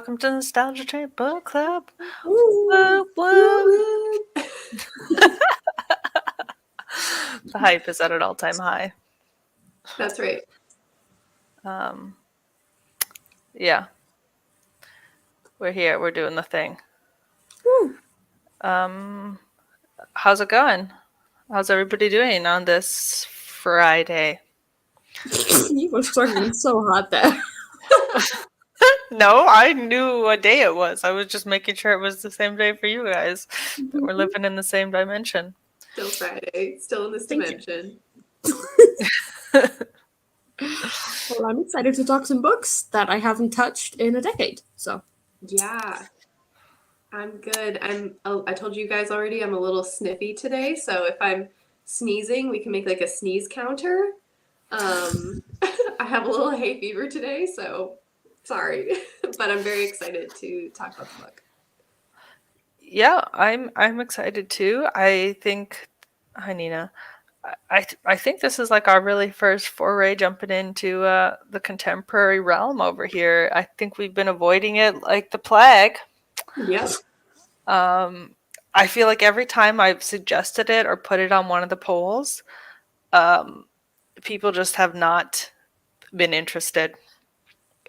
welcome to Nostalgia Train Book Club. Woo, Woo, woo. woo. The hype is at an all-time high. That's right. Yeah. We're here. We're doing the thing. Woo. How's it going? How's everybody doing on this Friday? You were struggling so hard there. No, I knew what day it was. I was just making sure it was the same day for you guys. That we're living in the same dimension. Still Friday. Still in this dimension. Well, I'm excited to talk some books that I haven't touched in a decade. So yeah, I'm good. I told you guys already. I'm a little sniffy today. So if I'm sneezing, we can make like a sneeze counter. I have a little hay fever today, so sorry, but I'm very excited to talk about the book. Yeah, I'm excited too. I think, hi Nina. I think this is like our really first foray jumping into the contemporary realm over here. I think we've been avoiding it like the plague. Yep. I feel like every time I've suggested it or put it on one of the polls, people just have not been interested.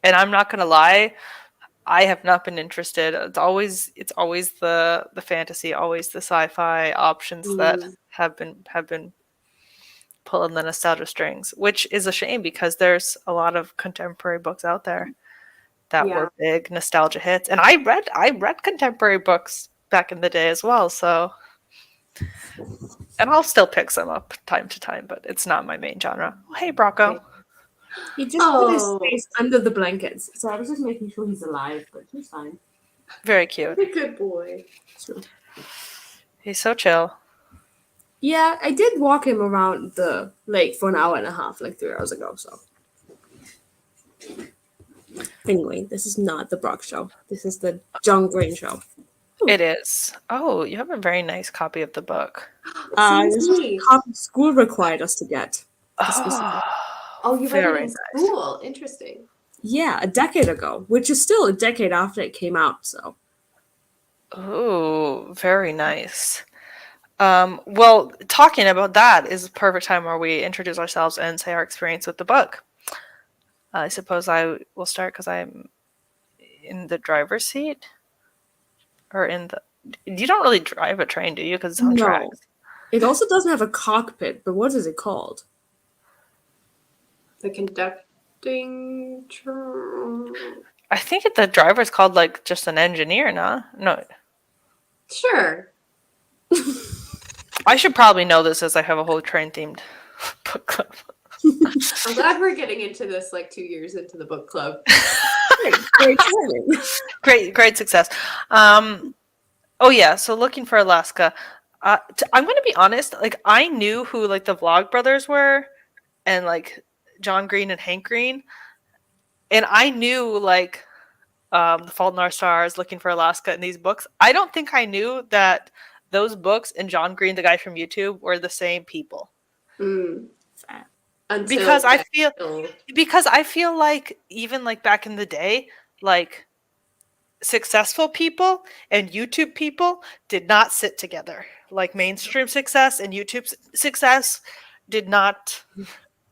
And I'm not gonna lie, I have not been interested. It's always the fantasy, always the sci-fi options that have been pulling the nostalgia strings, which is a shame because there's a lot of contemporary books out there that were big nostalgia hits. And I read contemporary books back in the day as well, so and I'll still pick some up time to time, but it's not my main genre. Hey Brocco. He just put his face under the blankets, so I was just making sure he's alive, but he's fine. Very cute. Good boy. True. He's so chill. Yeah, I did walk him around the lake for an hour and a half, like 3 hours ago, so. Anyway, this is not the Brock show. This is the John Green show. It is. Oh, you have a very nice copy of the book. This is a copy school required us to get. Oh, you read it in school. Interesting. Yeah, a decade ago, which is still a decade after it came out, so. Oh, very nice. Well, talking about that is the perfect time where we introduce ourselves and say our experience with the book. I suppose I will start because I'm in the driver's seat. Or in the... You don't really drive a train, do you? Because it's on tracks. It also doesn't have a cockpit, but what is it called? The conducting... I think the driver's called, like, just an engineer, no? No. Sure. I should probably know this as I have a whole train-themed book club. I'm glad we're getting into this, like, 2 years into the book club. Great success. Oh yeah, so Looking for Alaska. I'm gonna be honest, like I knew who like the Vlogbrothers were, and like John Green and Hank Green, and I knew like The Fault in Our Stars, Looking for Alaska, and these books. I don't think I knew that those books and John Green, the guy from YouTube, were the same people. Because I feel like even like back in the day, like successful people and YouTube people did not sit together. Like mainstream success and YouTube success did not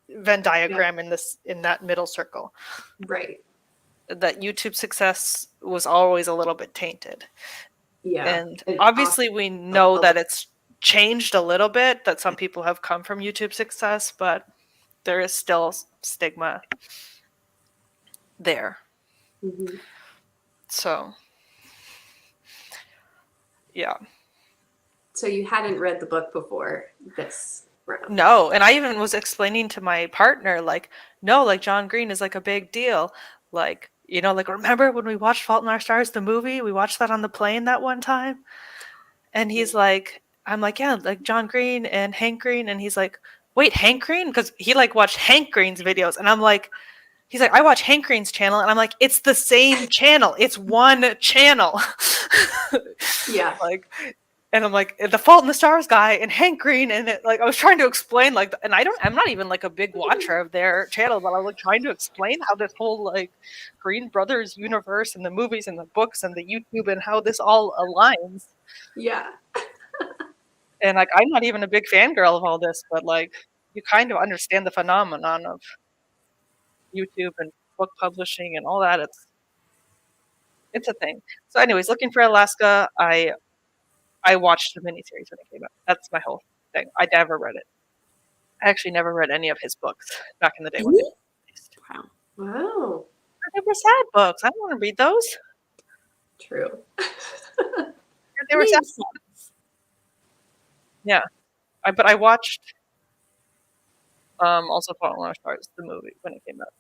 Venn diagram in that middle circle. Right. That YouTube success was always a little bit tainted. Yeah. And obviously we know that it's changed a little bit, that some people have come from YouTube success, but there is still stigma there. Mm-hmm. So, yeah. So you hadn't read the book before this round? No, and I even was explaining to my partner, like, no, like John Green is like a big deal. Like, you know, like remember when we watched Fault in Our Stars, the movie? We watched that on the plane that one time. And he's like, I'm like, yeah, like John Green and Hank Green. And he's like, wait, Hank Green? Because he like watched Hank Green's videos. And I'm like, he's like, I watch Hank Green's channel. And I'm like, it's the same channel. It's one channel. Yeah. Like, And I'm like, The Fault in the Stars guy and Hank Green, and I was trying to explain and I'm not even like a big watcher of their channel, but I was like trying to explain how this whole like Green Brothers universe and the movies and the books and the YouTube and how this all aligns. Yeah. And like, I'm not even a big fangirl of all this, but like, you kind of understand the phenomenon of YouTube and book publishing and all that. It's a thing. So, anyways, Looking for Alaska, I watched the miniseries when it came out. That's my whole thing. I never read it. I actually never read any of his books back in the day when they Really? were released. Wow. Wow. They were sad books. I don't want to read those. True. They were sad. Makes sense. Yeah. But I watched also Fault in Our Stars, the movie, when it came out.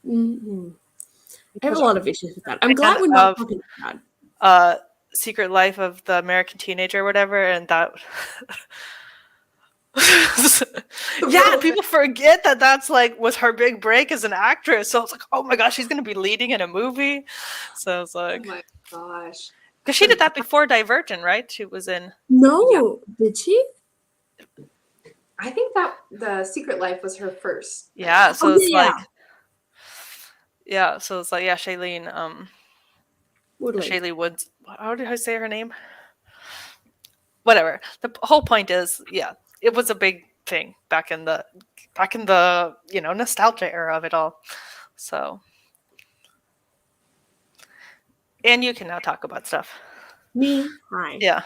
Mhm. I have Because a lot of issues with that. I'm I'm a glad fan we're not of talking about that. Secret Life of the American Teenager or whatever, and that. Yeah, people forget that that's like was her big break as an actress. So it's like, oh my gosh, she's gonna be leading in a movie. So it's Oh like, my gosh. because she did that before Divergent, right? She was in. No, did she? I think that The Secret Life was her first. Yeah, so Oh, it's yeah. like, yeah, so it's like, yeah, Shailene, Woodley. Shailene Woods. How did I say her name? Whatever. The whole point is, yeah, it was a big thing back in the nostalgia era of it all. So, and you can now talk about stuff. Me? Hi. Yeah.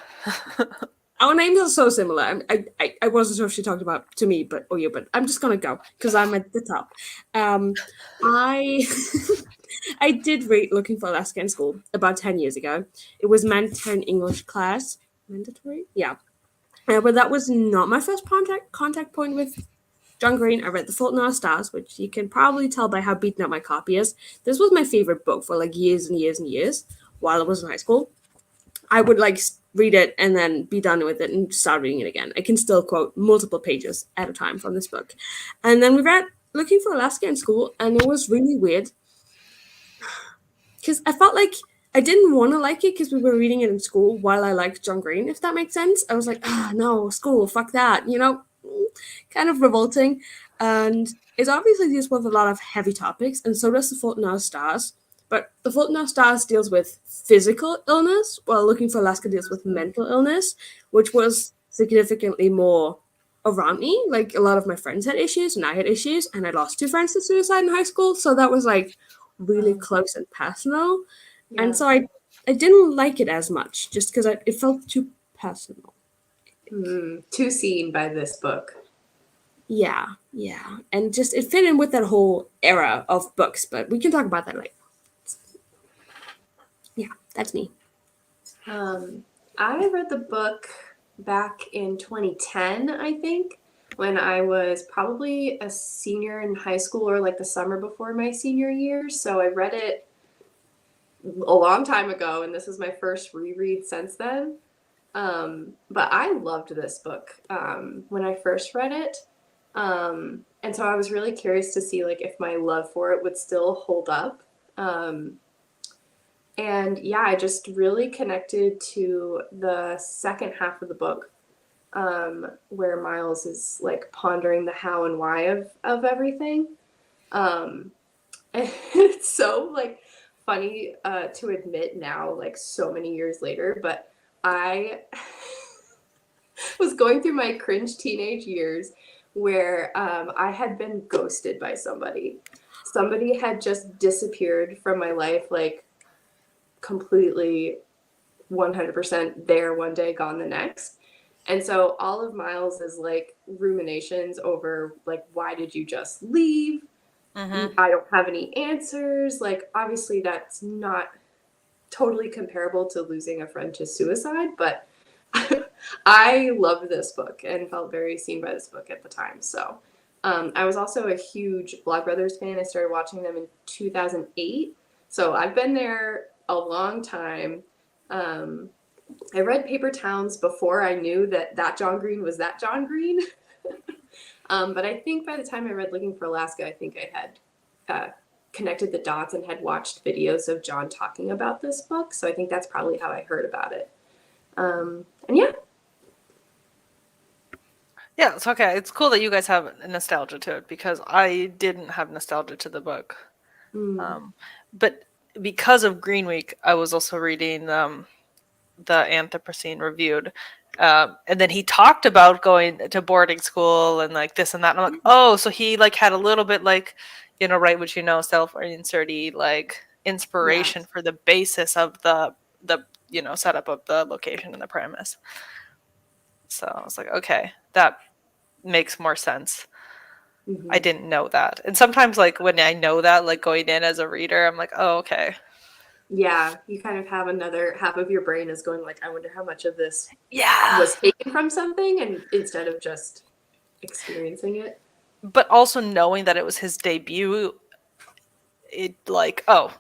Our names are so similar. I wasn't sure if she talked about to me, but I'm just gonna go because I'm at the top. I I did read Looking for Alaska in school about 10 years ago. It was mandatory in English class. Mandatory? Yeah. But that was not my first contact point with John Green. I read The Fault in Our Stars, which you can probably tell by how beaten up my copy is. This was my favorite book for like years and years and years while I was in high school. I would like read it and then be done with it and start reading it again. I can still quote multiple pages at a time from this book. And then we read Looking for Alaska in school, and it was really weird because I felt like I didn't want to like it because we were reading it in school while I liked John Green, if that makes sense. I was like, no, school, fuck that, kind of revolting. And it obviously deals with a lot of heavy topics, and so does The Fault in Our Stars. But The Fault in Our Stars deals with physical illness, while Looking for Alaska deals with mental illness, which was significantly more around me. Like, a lot of my friends had issues, and I had issues, and I lost 2 friends to suicide in high school, so that was, like, really close and personal. Yeah. And so I didn't like it as much, just because it felt too personal. Too seen by this book. Yeah. And just, it fit in with that whole era of books, but we can talk about that later. Yeah, that's me. I read the book back in 2010, I think, when I was probably a senior in high school or like the summer before my senior year. So I read it a long time ago, and this is my first reread since then. But I loved this book when I first read it. And so I was really curious to see like if my love for it would still hold up. And yeah, I just really connected to the second half of the book, where Miles is like pondering the how and why of everything. And it's so like funny to admit now, like so many years later, but I was going through my cringe teenage years where I had been ghosted by somebody. Somebody had just disappeared from my life, like completely 100% there one day, gone the next. And so all of Miles's like ruminations over like, why did you just leave? I don't have any answers. Like, obviously that's not totally comparable to losing a friend to suicide, but I loved this book and felt very seen by this book at the time. So I was also a huge Vlogbrothers fan. I started watching them in 2008. So I've been there a long time. I read Paper Towns before I knew that John Green was that John Green. But I think by the time I read Looking for Alaska, I think I had connected the dots and had watched videos of John talking about this book. So I think that's probably how I heard about it. And yeah. Yeah, it's okay. It's cool that you guys have nostalgia to it because I didn't have nostalgia to the book. But because of Green Week, I was also reading the Anthropocene Reviewed. And then he talked about going to boarding school and like this and that. And I'm like, oh, so he like had a little bit like, write what you know, self-inserty like inspiration for the basis of the setup of the location and the premise. So I was like, okay, that makes more sense. I didn't know that. And sometimes like when I know that, like going in as a reader, I'm like, oh, okay. Yeah, you kind of have another half of your brain is going like, I wonder how much of this Yeah. was taken from something, and instead of just experiencing it. But also knowing that it was his debut, it like, oh,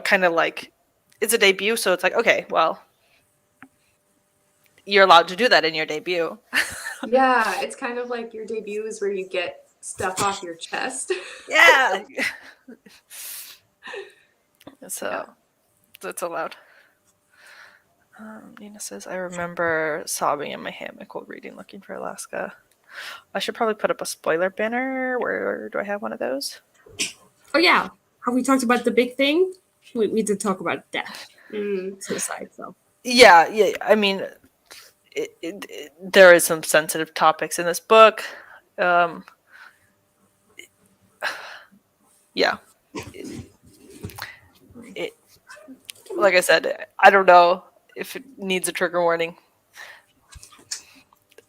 kind of like it's a debut, so it's like, okay, well, you're allowed to do that in your debut. Yeah, it's kind of like your debut is where you get stuff off your chest. Yeah. So that's allowed. Nina says, I remember sobbing in my hammock while reading Looking for Alaska. I should probably put up a spoiler banner. Where do I have one of those? Oh yeah, have we talked about the big thing? We did talk about death, suicide. So Yeah. I mean, there is some sensitive topics in this book. Yeah. Like I said, I don't know if it needs a trigger warning.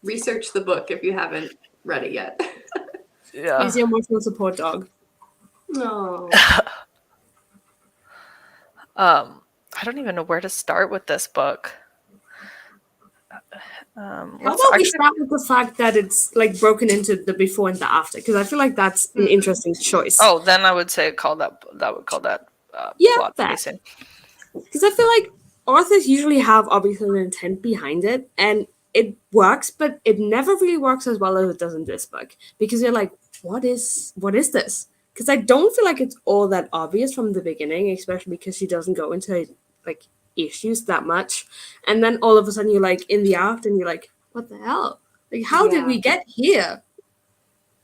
Research the book if you haven't read it yet. Yeah. he's your emotional support dog. No. I don't even know where to start with this book. How about we start with the fact that it's like broken into the before and the after? Because I feel like that's an interesting choice. Oh, then I would say plot pacing. Because I feel like authors usually have obviously an intent behind it, and it works, but it never really works as well as it does in this book. Because you're like, what is this? Because I don't feel like it's all that obvious from the beginning, especially because she doesn't go into like issues that much, and then all of a sudden you're like in the after, and you're like, what the hell? Like, how did we get here?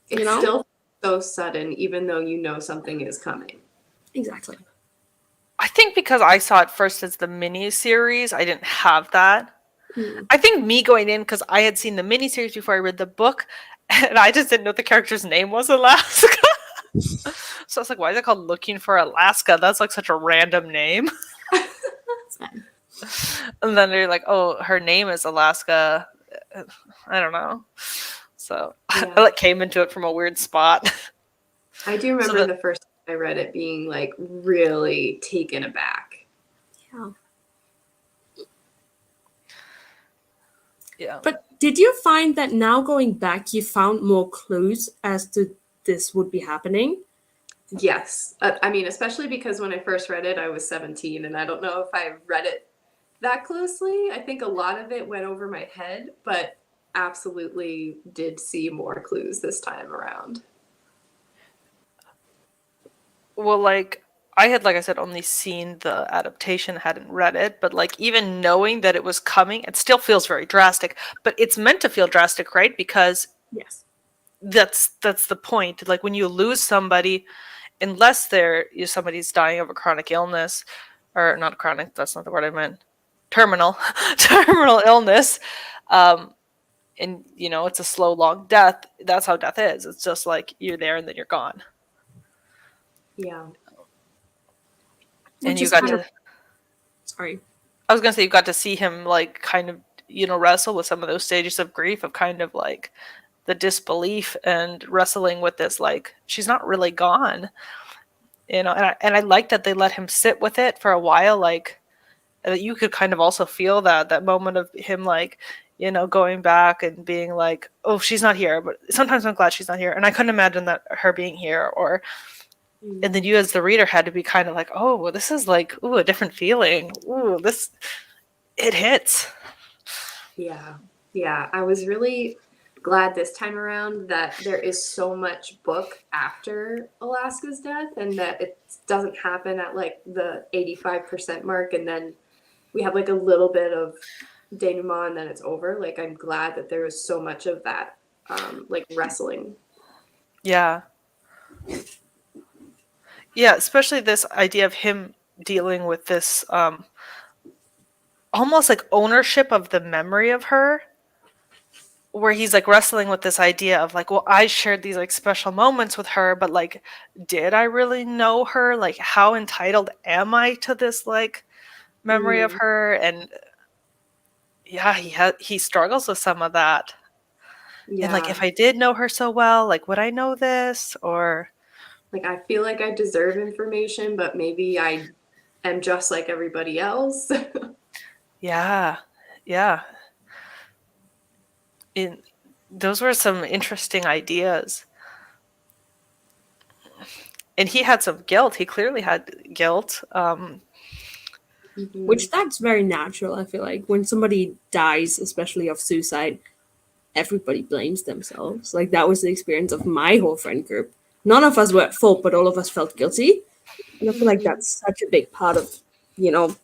It's still so sudden, even though you know something is coming. Exactly. I think because I saw it first as the mini-series, I didn't have that. I think me going in, because I had seen the mini-series before I read the book, and I just didn't know the character's name was Alaska. So I was like, why is it called Looking for Alaska? That's like such a random name. And then they're like, oh, her name is Alaska. I don't know. So I like came into it from a weird spot. I do remember the first time I read it being like really taken aback. Yeah. But did you find that now going back, you found more clues as to this would be happening? Yes. I mean, especially because when I first read it, I was 17, and I don't know if I read it that closely. I think a lot of it went over my head, but absolutely did see more clues this time around. Well, like, I had, like I said, only seen the adaptation, hadn't read it, but like even knowing that it was coming, it still feels very drastic. But it's meant to feel drastic, right? Because that's the point. Like when you lose somebody, unless somebody's dying of a chronic illness, or not chronic, that's not the word I meant, terminal illness, and it's a slow, long death. That's how death is. It's just like you're there and then you're gone. Yeah. And you got to. Sorry. I was gonna say you got to see him like kind of wrestle with some of those stages of grief of kind of like the disbelief and wrestling with this like she's not really gone, and I like that they let him sit with it for a while, like you could kind of also feel that moment of him like going back and being like, oh, she's not here, but sometimes I'm glad she's not here, and I couldn't imagine that her being here, or and then you as the reader had to be kind of like, oh, well, this is like, ooh, a different feeling. Ooh, it hits. Yeah. I was really glad this time around that there is so much book after Alaska's death, and that it doesn't happen at like the 85% mark, and then we have like a little bit of denouement and then it's over. Like I'm glad that there was so much of that like wrestling. Yeah. Yeah, especially this idea of him dealing with this almost like ownership of the memory of her, where he's like wrestling with this idea of like, well, I shared these like special moments with her, but like, did I really know her? Like, how entitled am I to this like memory of her? And yeah, he struggles with some of that. And like, if I did know her so well, like, would I know this? Or like I feel like I deserve information, but maybe I am just like everybody else. yeah, yeah. Those were some interesting ideas. And he had some guilt. He clearly had guilt. Which that's very natural. I feel like when somebody dies, especially of suicide, everybody blames themselves. Like that was the experience of my whole friend group. None of us were at fault, but all of us felt guilty. And I feel like that's such a big part of, you know,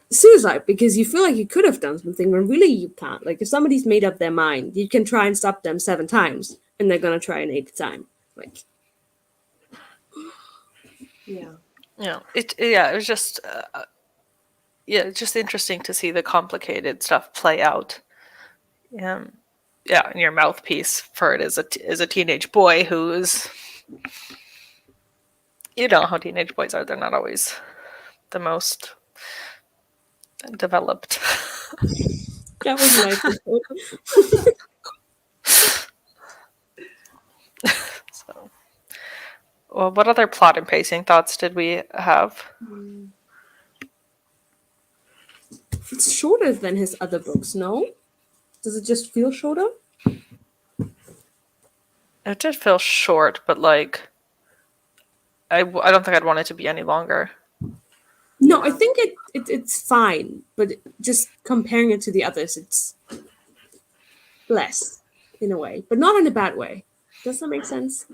suicide, because you feel like you could have done something when really you can't. Like if somebody's made up their mind, you can try and stop them 7 times and they're gonna try an 8th time. Like Yeah. It was just it's just interesting to see the complicated stuff play out. And your mouthpiece for it is a teenage boy who is, you know how teenage boys are. They're not always the most developed. that was my So, well, what other plot and pacing thoughts did we have? It's shorter than his other books, no? Does it just feel shorter? It did feel short, but like, I don't think I'd want it to be any longer. No, I think it's fine, but just comparing it to the others, it's less in a way, but not in a bad way. Does that make sense?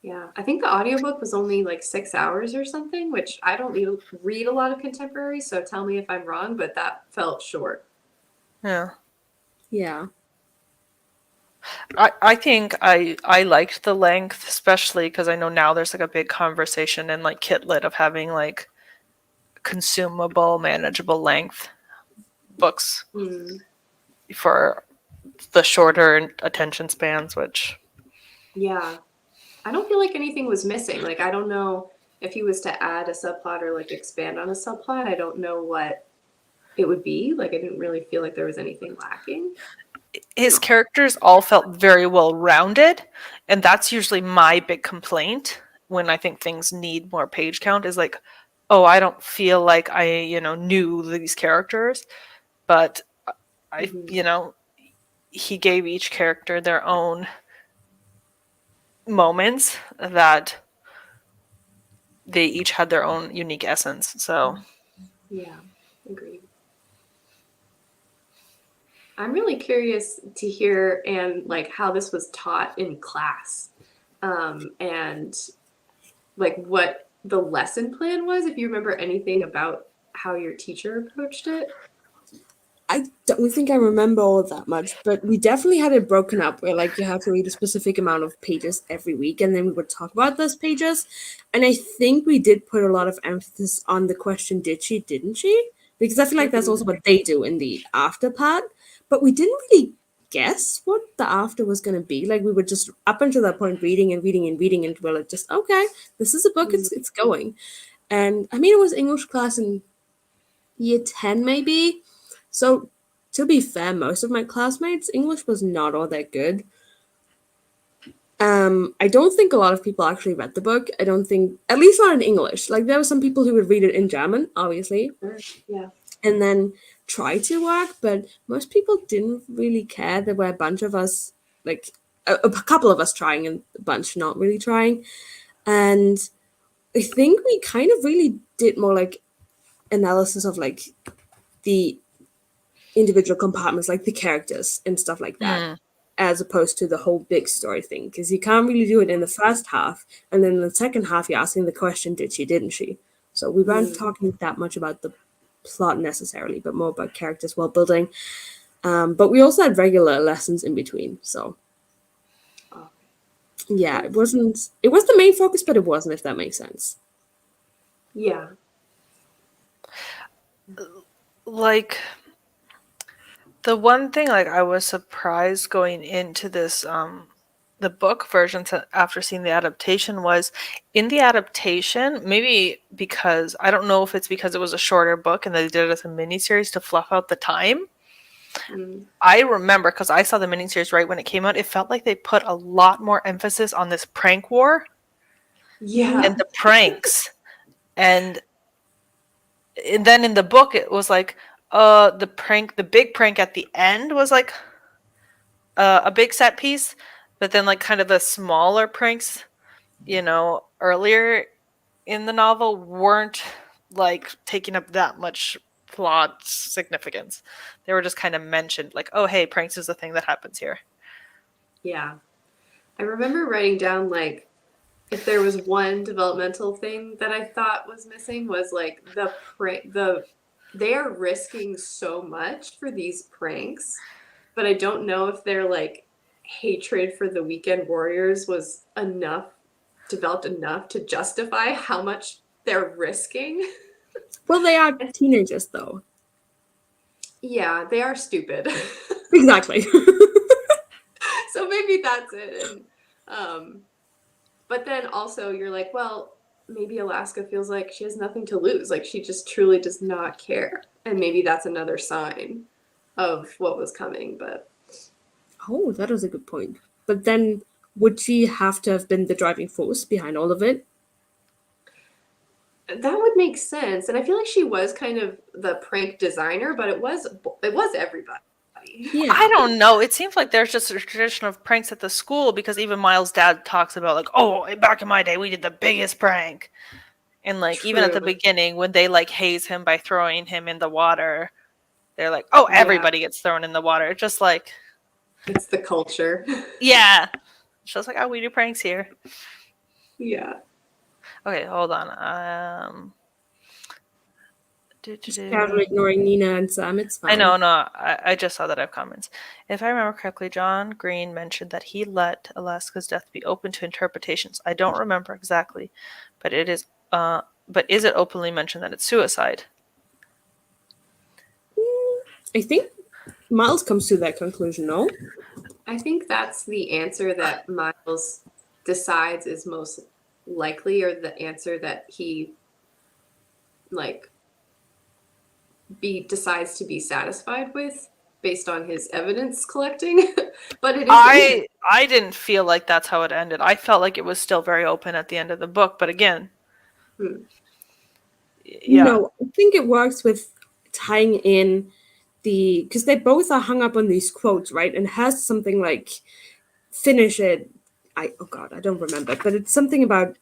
Yeah. I think the audiobook was only like 6 hours or something, which I don't read a lot of contemporary, so tell me if I'm wrong, but that felt short. Yeah. Yeah. I think I liked the length, especially because I know now there's like a big conversation in like Kitlit of having like consumable, manageable length books for the shorter attention spans, which Yeah. I don't feel like anything was missing. Like I don't know if he was to add a subplot or like expand on a subplot. I don't know what it would be. Like I didn't really feel like there was anything lacking. his characters all felt very well rounded, and that's usually my big complaint when I think things need more page count is like, oh, I don't feel like I knew these characters, but I he gave each character their own moments that they each had their own unique essence. So Yeah, agreed. I'm really curious to hear and like how this was taught in class, and like what the lesson plan was. If you remember anything about how your teacher approached it. I don't think I remember all that much, but we definitely had it broken up where like you have to read a specific amount of pages every week, and then we would talk about those pages. And I think we did put a lot of emphasis on the question, did she, didn't she? Because I feel like that's also what they do in the after part. But we didn't really guess what the after was going to be. Like we were just up until that point reading and reading and reading, and we're like, just okay, this is a book, it's going. And I mean, it was English class in year 10 maybe. So, to be fair, most of my classmates' English was not all that good. I don't think a lot of people actually read the book. I don't think, at least not in English. Like, there were some people who would read it in German, obviously. Yeah. And then try to work, but most people didn't really care. There were a bunch of us, like, a couple of us trying and a bunch not really trying. And I think we kind of really did more, like, analysis of, like, the individual compartments, like the characters and stuff like that, as opposed to the whole big story thing, because you can't really do it in the first half, and then in the second half you're asking the question, did she, didn't she? So we weren't talking that much about the plot necessarily, but more about characters world building. But we also had regular lessons in between. So Oh. yeah, it was the main focus, but it wasn't, if that makes sense. Yeah. Like, the one thing, like, I was surprised going into this the book version after seeing the adaptation was in the adaptation, maybe because I don't know if it's because it was a shorter book and they did it as a miniseries to fluff out the time. I remember, because I saw the miniseries right when it came out, it felt like they put a lot more emphasis on this prank war Yeah. and the pranks. And then in the book, it was like, the big prank at the end was like a big set piece, but then like kind of the smaller pranks, earlier in the novel weren't like taking up that much plot significance. They were just kind of mentioned, like, oh, hey, pranks is a thing that happens here. Yeah. I remember writing down, like, if there was one developmental thing that I thought was missing was like they are risking so much for these pranks, but I don't know if their like hatred for the Weekend Warriors was developed enough to justify how much they're risking. Well, they are teenagers, though. Yeah, they are stupid. Exactly. So maybe that's it. But then also you're like, well, maybe Alaska feels like she has nothing to lose. Like she just truly does not care. And maybe that's another sign of what was coming. But Oh, that is a good point. But then, would she have to have been the driving force behind all of it? that would make sense. And I feel like she was kind of the prank designer, but it was everybody. Yeah. I don't know. It seems like there's just a tradition of pranks at the school, because even Miles' dad talks about, like, oh, back in my day, we did the biggest prank. And, like, even at the True. beginning, when they, like, haze him by throwing him in the water, they're like, oh, everybody gets thrown in the water. It's just like, It's the culture. yeah. It's just like, oh, we do pranks here. Yeah. Okay, hold on. Just casually ignoring Nina and Sam, it's fine. I know, no, I just saw that I have comments. If I remember correctly, John Green mentioned that he let Alaska's death be open to interpretations. I don't remember exactly, but it is. But is it openly mentioned that it's suicide? I think Miles comes to that conclusion, no? I think that's the answer that Miles decides is most likely, or the answer that he like decides to be satisfied with based on his evidence collecting. But it is I didn't feel like that's how it ended. I felt like it was still very open at the end of the book, but again, yeah. No, I think it works with tying in because they both are hung up on these quotes, right? And has something like finish it. I don't remember, but it's something about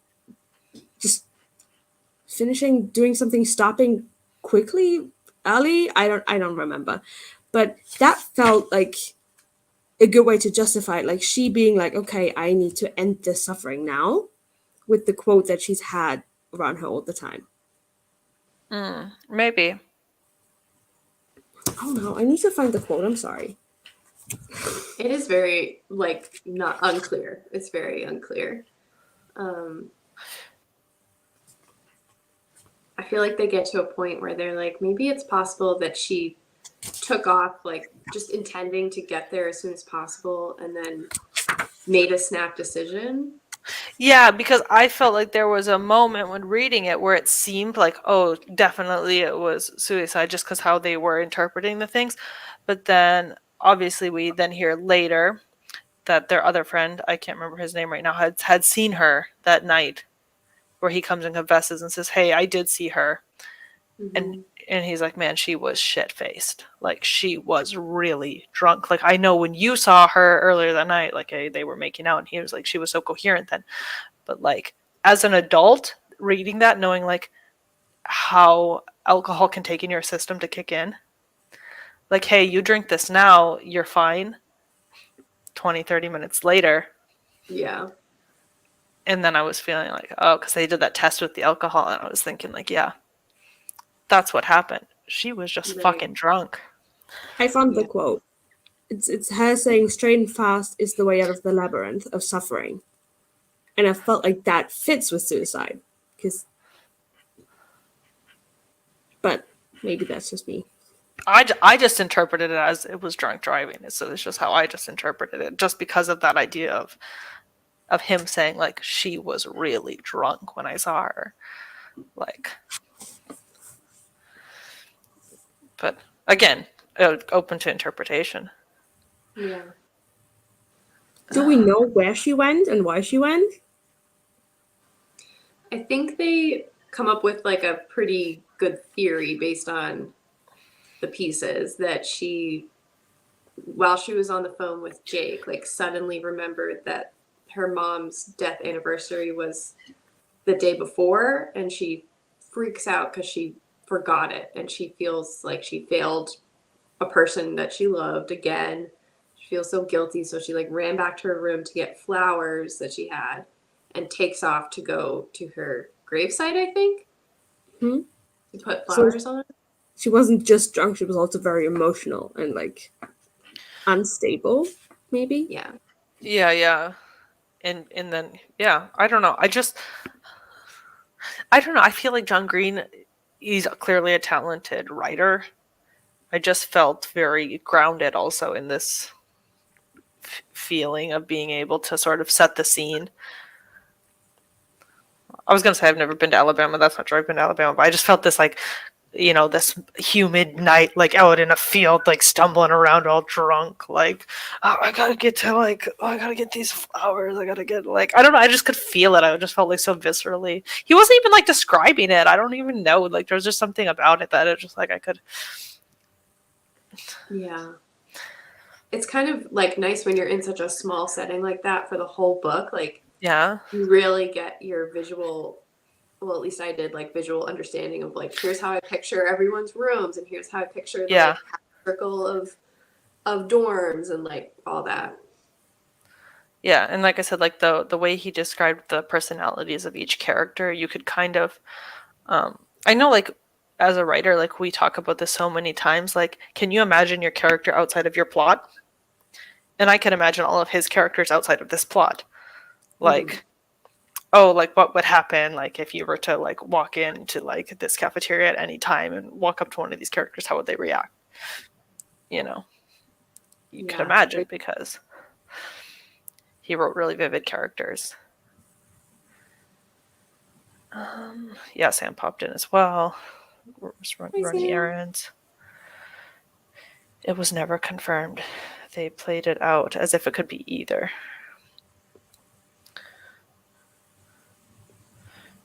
just finishing, doing something, stopping quickly, early. I don't remember, but that felt like a good way to justify it. Like she being like, okay, I need to end this suffering now, with the quote that she's had around her all the time. Maybe. Oh no, I need to find the quote. I'm sorry. It is very not unclear. It's very unclear. I feel like they get to a point where they're like, maybe it's possible that she took off just intending to get there as soon as possible and then made a snap decision. Yeah, because I felt like there was a moment when reading it where it seemed like, oh, definitely it was suicide, just because how they were interpreting the things. But then, obviously, we then hear later that their other friend, I can't remember his name right now, had seen her that night, where he comes and confesses and says, hey, I did see her. Mm-hmm. And he's like, man, she was shit-faced. Like, she was really drunk. Like, I know when you saw her earlier that night, like, they were making out, and he was like, she was so coherent then. But, like, as an adult, reading that, knowing, like, how alcohol can take in your system to kick in. Like, hey, you drink this now, you're fine. 20, 30 minutes later. Yeah. And then I was feeling like, oh, because they did that test with the alcohol, and I was thinking, like, yeah, that's what happened. she was just Right. fucking drunk. I found the Yeah. quote. It's her saying, "Straight and fast is the way out of the labyrinth of suffering," and I felt like that fits with suicide, but maybe that's just me. I just interpreted it as it was drunk driving. So it's just how I just interpreted it, just because of that idea of him saying like she was really drunk when I saw her, like. But again, open to interpretation. Yeah. Do we know where she went and why she went? I think they come up with like a pretty good theory based on the pieces that she, while she was on the phone with Jake, like suddenly remembered that her mom's death anniversary was the day before, and she freaks out because she forgot it, and she feels like she failed a person that she loved again. She feels so guilty, so she like ran back to her room to get flowers that she had and takes off to go to her gravesite, I think. Hmm. To put So- flowers on it. She wasn't just drunk; she was also very emotional and like unstable, maybe. Yeah. Yeah. And then yeah, I don't know. I don't know. I feel like John Green, he's clearly a talented writer. I just felt very grounded also in this feeling of being able to sort of set the scene. I was going to say I've never been to Alabama. That's not true. I've been to Alabama, but I just felt this like, this humid night, like out in a field, like stumbling around all drunk, like, oh, I gotta get to I gotta get these flowers. I gotta get I don't know. I just could feel it. I just felt like so viscerally. He wasn't even like describing it. I don't even know. Like there was just something about it that it just like I could. Yeah. It's kind of like nice when you're in such a small setting like that for the whole book. Like Yeah. you really get your visual, well, at least I did, like visual understanding of like, here's how I picture everyone's rooms, and here's how I picture the Yeah. like, circle of dorms and like all that. Yeah, and like I said, like the way he described the personalities of each character, you could kind of, I know, like as a writer, like we talk about this so many times. Like, can you imagine your character outside of your plot? And I can imagine all of his characters outside of this plot. Like, oh, like what would happen, like if you were to like walk into like this cafeteria at any time and walk up to one of these characters, how would they react? You could Yeah. imagine because he wrote really vivid characters. Yeah, Sam popped in as well. We're just running errands. It was never confirmed. They played it out as if it could be either.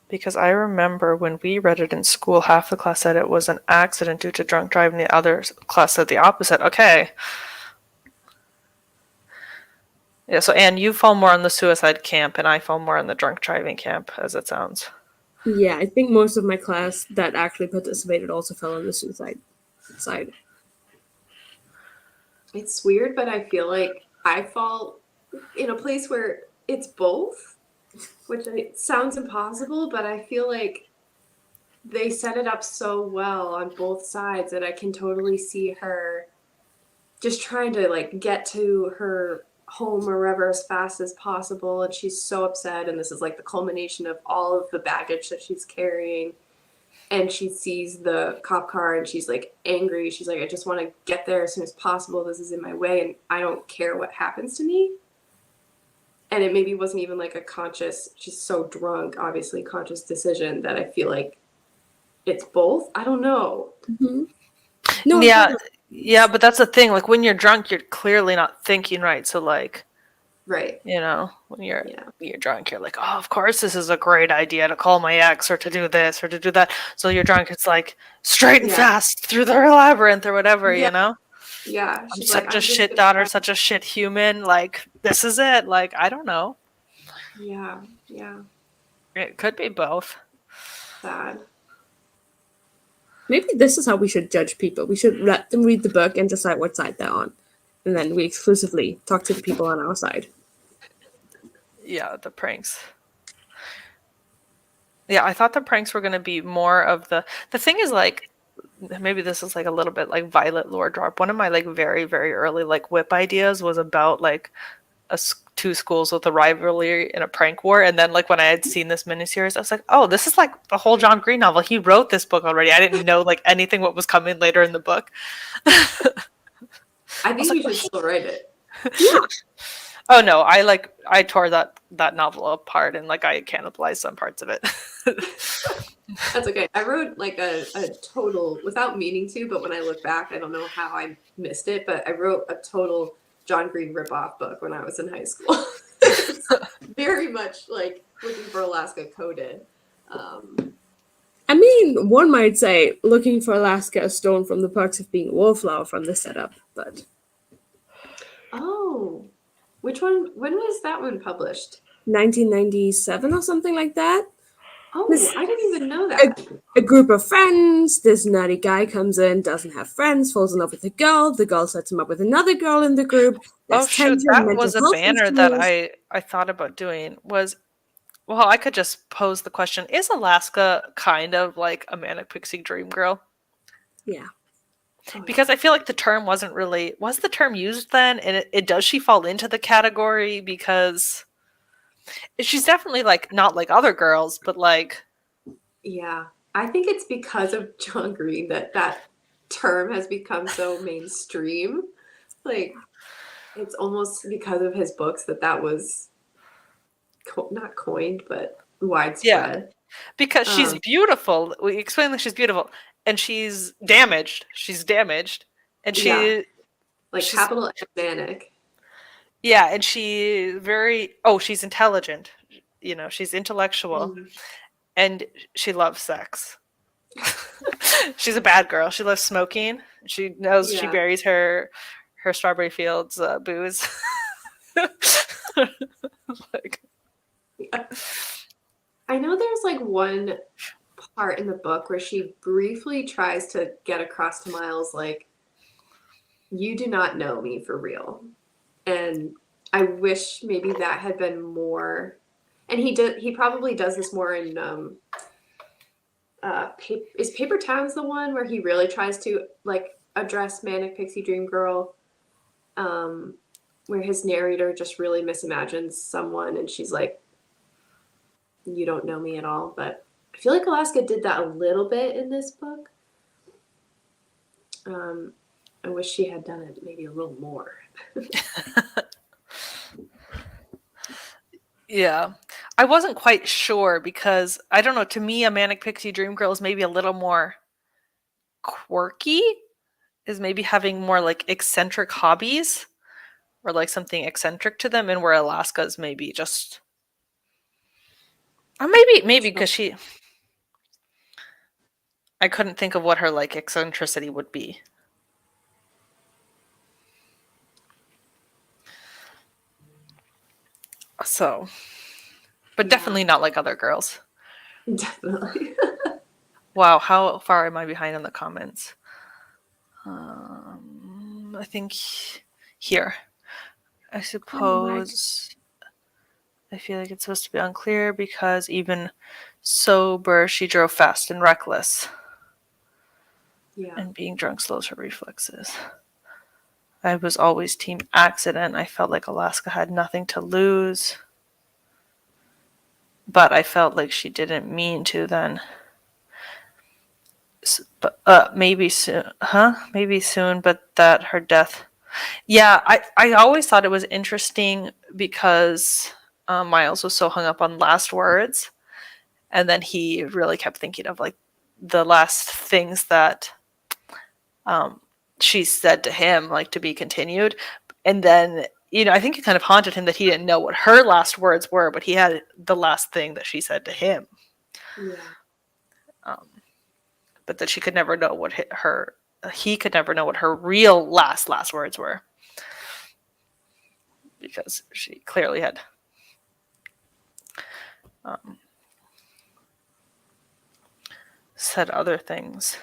Because I remember when we read it in school, half the class said it was an accident due to drunk driving. The other class said the opposite. Okay. Yeah, so Anne, you fall more on the suicide camp, and I fall more on the drunk driving camp, as it sounds. Yeah, I think most of my class that actually participated also fell on the suicide side. It's weird, but I feel like I fall in a place where it's both, which sounds impossible, but I feel like they set it up so well on both sides that I can totally see her just trying to like get to her home or wherever as fast as possible, and she's so upset, and this is like the culmination of all of the baggage that she's carrying, and she sees the cop car and she's like angry. She's like, I just want to get there as soon as possible. This is in my way and I don't care what happens to me. And it maybe wasn't even like a conscious, she's so drunk, obviously conscious decision, that I feel like it's both. I don't know. Mm-hmm. No, Yeah, but that's the thing. Like when you're drunk, you're clearly not thinking right. So like, Right. when you're drunk, you're like, oh, of course this is a great idea to call my ex or to do this or to do that. So you're drunk, it's like straight and fast through the labyrinth or whatever, Yeah. I'm She's such like, a shit daughter, such a shit human. Like this is it. Like I don't know. Yeah. It could be both. Sad. maybe this is how we should judge people. We should let them read the book and decide what side they're on. And then we exclusively talk to the people on our side. Yeah, the pranks. Yeah, I thought the pranks were going to be more of the thing is like maybe this is like a little bit like Violet lore drop. One of my like very, very early like whip ideas was about like two schools with a rivalry in a prank war. And then like when I had seen this miniseries, I was like, oh, this is like the whole John Green novel. He wrote this book already. I didn't know like anything what was coming later in the book. I think like, you should still write it. Yeah. Oh no, I tore that novel apart and like I cannibalized some parts of it. That's okay. I wrote like a total, without meaning to, but when I look back, I don't know how I missed it, but I wrote a total John Green ripoff book when I was in high school. Very much like Looking for Alaska coded. I mean, one might say Looking for Alaska is stolen from the perks of being a wallflower from the setup, but Oh, which one? When was that one published? 1997 or something like that. Oh, This- I didn't even know that. A group of friends, this nerdy guy comes in, doesn't have friends, falls in love with a girl, the girl sets him up with another girl in the group. Oh There's shoot, tension, that mental was a health banner that issues. I thought about doing was, well, I could just pose the question, is Alaska kind of like a manic pixie dream girl? Yeah. Because I feel like the term wasn't really, was the term used then? And it does she fall into the category? Because she's definitely like not like other girls, but like, Yeah, I think it's because of John Green that that term has become so mainstream. Like, it's almost because of his books that that was not coined, but widespread. because she's Um, beautiful. We explain that she's beautiful and she's damaged. She's damaged. And Yeah. she, Like she's, capital M manic. yeah, and she very, oh, she's intelligent. You know, she's intellectual Mm. and she loves sex. She's a bad girl. She loves smoking. She knows she Yeah. buries her Strawberry Fields booze. Like, I know there's like one part in the book where she briefly tries to get across to Miles, like, you do not know me for real. And I wish maybe that had been more. And he probably does this more in is Paper Towns the one where he really tries to like address Manic Pixie Dream Girl, where his narrator just really misimagines someone and she's like, you don't know me at all. But I feel like Alaska did that a little bit in this book. I wish she had done it maybe a little more. yeah. I wasn't quite sure because I don't know, to me a manic pixie dream girl is maybe a little more quirky, is maybe having more like eccentric hobbies or like something eccentric to them, and where Alaska's maybe just or maybe because she, I couldn't think of what her like eccentricity would be. So, but Yeah. definitely not like other girls. Definitely. Wow, how far am I behind in the comments? I think here. I suppose I feel like it's supposed to be unclear because even sober, she drove fast and reckless, Yeah. and being drunk slows her reflexes. I was always team accident. I felt like Alaska had nothing to lose, but I felt like she didn't mean to then. But maybe soon, maybe soon, but that her death. Yeah, I always thought it was interesting because Miles was so hung up on last words, and then he really kept thinking of like the last things that she said to him, like to be continued. And then, you know, I think it kind of haunted him that he didn't know what her last words were, but he had the last thing that she said to him. Yeah. But that she could never know what he could never know what her real last words were. Because she clearly had said other things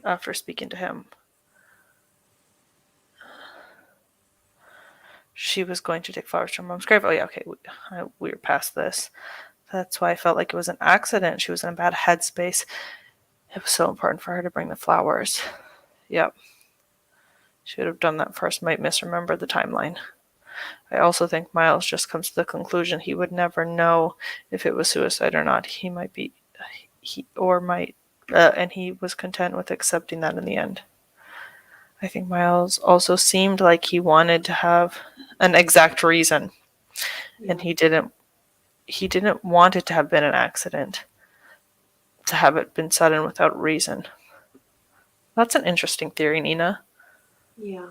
after speaking to him. She was going to take flowers from Mom's grave. Oh yeah, okay, we were past this. That's why I felt like it was an accident. She was in a bad headspace. It was so important for her to bring the flowers. Yep. Should have done that first. Might misremember the timeline. I also think Miles just comes to the conclusion he would never know if it was suicide or not. He might be, and he was content with accepting that in the end. I think Miles also seemed like he wanted to have an exact reason, and he didn't want it to have been an accident, to have it been sudden without reason. That's an interesting theory, Nina. Yeah.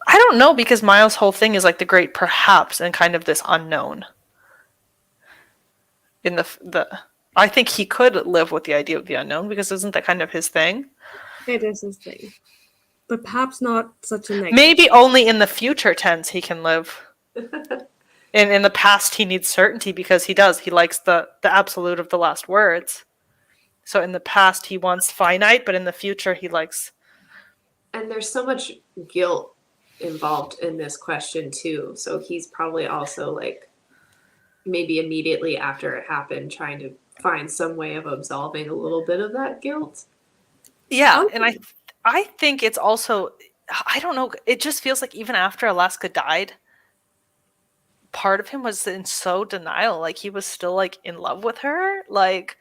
I don't know, because Miles' whole thing is like the great perhaps and kind of this unknown. In I think he could live with the idea of the unknown, because isn't that kind of his thing? It is his thing. But perhaps not such a negative. Maybe only in the future tense he can live. In the past he needs certainty, because he likes the absolute of the last words. So in the past he wants finite, but in the future he likes... And there's so much guilt involved in this question too. So he's probably also like maybe immediately after it happened trying to find some way of absolving a little bit of that guilt. Yeah, and I think it's also, I don't know, it just feels like even after Alaska died, part of him was in so denial, like he was still like in love with her, like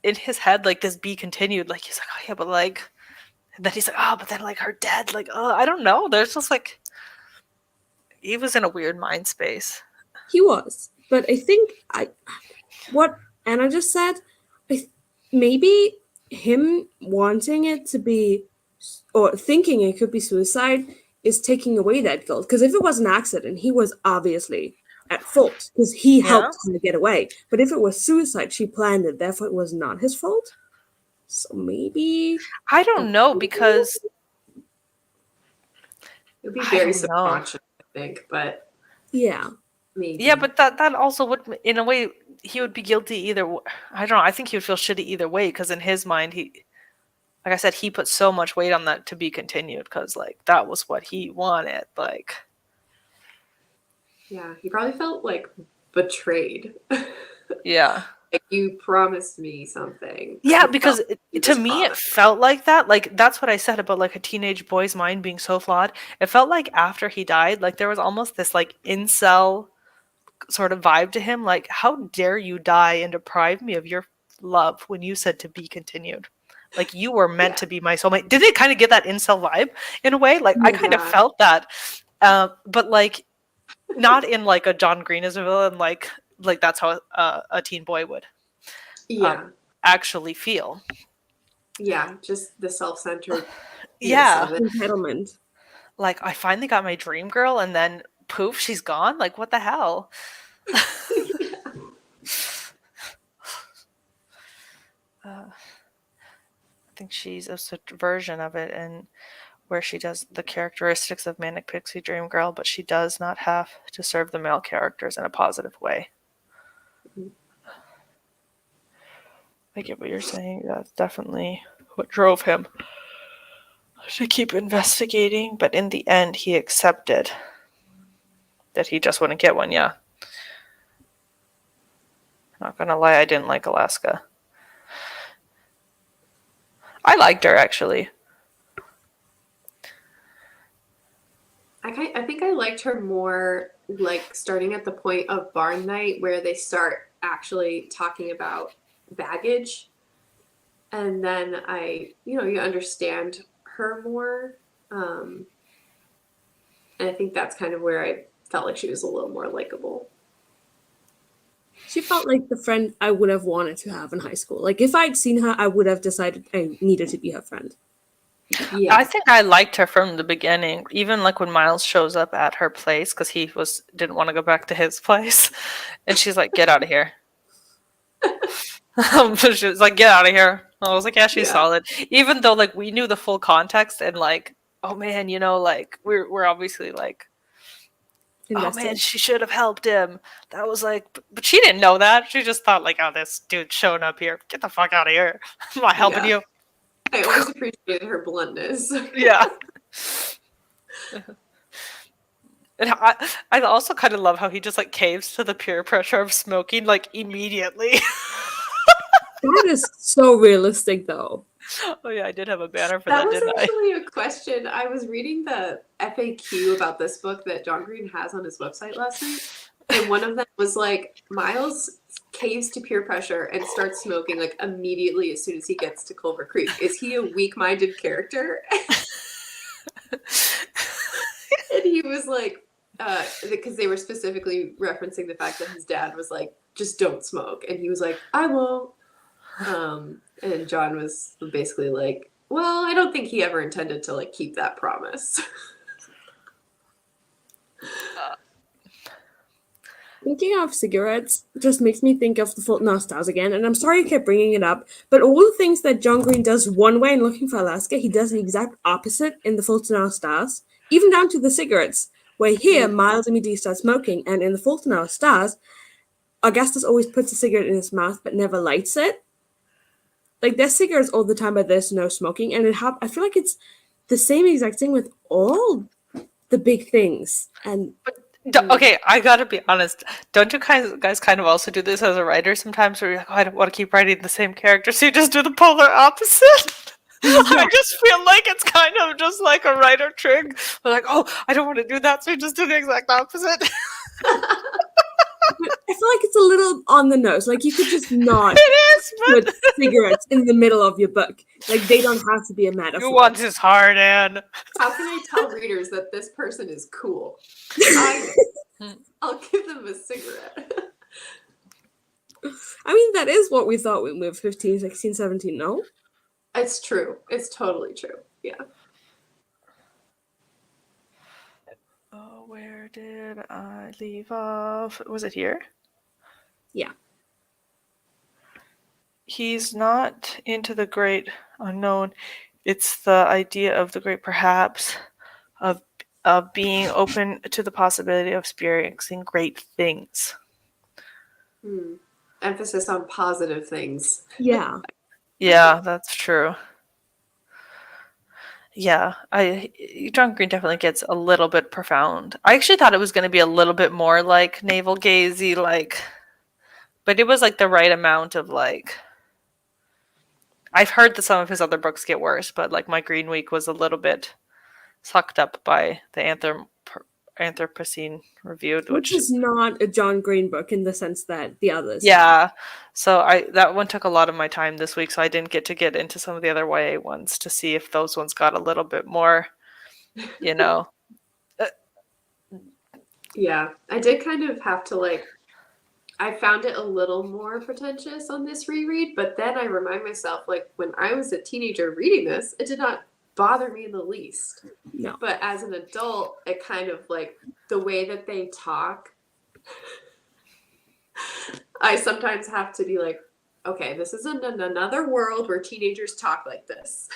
in his head, like this be continued, like he's like, oh yeah, but like, and then he's like, oh, but then like her dead, like, oh, I don't know, there's just like, he was in a weird mind space. He was, but I think what Anna just said, maybe him wanting it to be, or thinking it could be suicide, is taking away that guilt. Because if it was an accident, he was obviously at fault because he helped her get away. But if it was suicide, she planned it, therefore it was not his fault. So maybe I don't know, because it would be very subconscious, I think, but yeah. maybe. Yeah, but that also would, in a way, he would be guilty either. I don't know. I think he would feel shitty either way, because in his mind, like I said, he put so much weight on that to be continued, because like that was what he wanted. Like, yeah, he probably felt like betrayed. yeah, Like you promised me something. yeah, because to me it felt like that. Like that's what I said about like a teenage boy's mind being so flawed. It felt like after he died, like there was almost this like incel sort of vibe to him, like how dare you die and deprive me of your love when you said to be continued, like you were meant to be my soulmate. Did it kind of get that incel vibe in a way? Like I kind of felt that, but like not in like a John Green as a villain, like that's how a teen boy would actually feel. Yeah, just the self-centered entitlement. Like I finally got my dream girl, and then poof, she's gone. Like what the hell? I think she's a version of it, and where she does the characteristics of Manic Pixie Dream Girl, but she does not have to serve the male characters in a positive way. I get what you're saying. That's definitely what drove him to keep investigating, but in the end, he accepted that he just wouldn't get one. Yeah. Not gonna lie, I didn't like Alaska. I liked her, actually. I think I liked her more like starting at the point of Barn Night where they start actually talking about baggage, and then you understand her more, and I think that's kind of where I felt like she was a little more likable. She felt like the friend I would have wanted to have in high school. Like if I'd seen her, I would have decided I needed to be her friend. Yeah, I think I liked her from the beginning, even like when Miles shows up at her place, because he didn't want to go back to his place, and she's like, "Get out of here." She was like, "Get out of here." I was like, "Yeah, she's solid." Even though like we knew the full context, and like, oh man, like we're obviously like, invested. Oh man, she should have helped him. That was like, but she didn't know that. She just thought like, oh, this dude showing up here, get the fuck out of here. I'm not helping you. I always appreciated her bluntness. Yeah. And I also kind of love how he just like caves to the peer pressure of smoking like immediately. That is so realistic, though. Oh yeah, I did have a banner for That that, was didn't I? actually a question. I was reading the FAQ about this book that John Green has on his website last night, and one of them was like, Miles caves to peer pressure and starts smoking like immediately as soon as he gets to Culver Creek. Is he a weak-minded character? And he was like, because they were specifically referencing the fact that his dad was like, just don't smoke. And he was like, I won't. And John was basically like, well, I don't think he ever intended to like keep that promise. Thinking of cigarettes just makes me think of the Fault in Our Stars again, and I'm sorry I kept bringing it up, but all the things that John Green does one way in Looking for Alaska, he does the exact opposite in The Fault in Our Stars, even down to the cigarettes, where here, Miles immediately starts smoking, and in The Fault in Our Stars, Augustus always puts a cigarette in his mouth but never lights it. Like, there's cigarettes all the time, but there's no smoking, and I feel like it's the same exact thing with all the big things, and Okay, I gotta be honest. Don't you guys kind of also do this as a writer sometimes, where you're like, oh, I don't want to keep writing the same character, so you just do the polar opposite? I just feel like it's kind of just like a writer trick. We're like, oh, I don't want to do that, so you just do the exact opposite. I feel like it's a little on the nose. Like, you could just not It is, but put cigarettes in the middle of your book. Like, they don't have to be a metaphor. nuance is hard, Anne. How can I tell readers that this person is cool? I'll give them a cigarette. I mean, that is what we thought when we were 15, 16, 17, no? It's true. It's totally true. Yeah. Oh, where did I leave off? Was it here? Yeah. He's not into the great unknown. It's the idea of the great perhaps, of being open to the possibility of experiencing great things. Emphasis on positive things. Yeah. Yeah, that's true. Yeah, John Green definitely gets a little bit profound. I actually thought it was going to be a little bit more like navel gazy, like, but it was like the right amount of like. I've heard that some of his other books get worse, but like My Green Week was a little bit sucked up by the Anthropocene Review, Which is not a John Green book in the sense that the others. Yeah, so that one took a lot of my time this week, so I didn't get into some of the other YA ones to see if those ones got a little bit more, you know. Yeah, I did kind of have to like, I found it a little more pretentious on this reread, but then I remind myself, like, when I was a teenager reading this, it did not bother me in the least. No. But as an adult, it kind of like the way that they talk, I sometimes have to be like, okay, this isn't another world where teenagers talk like this.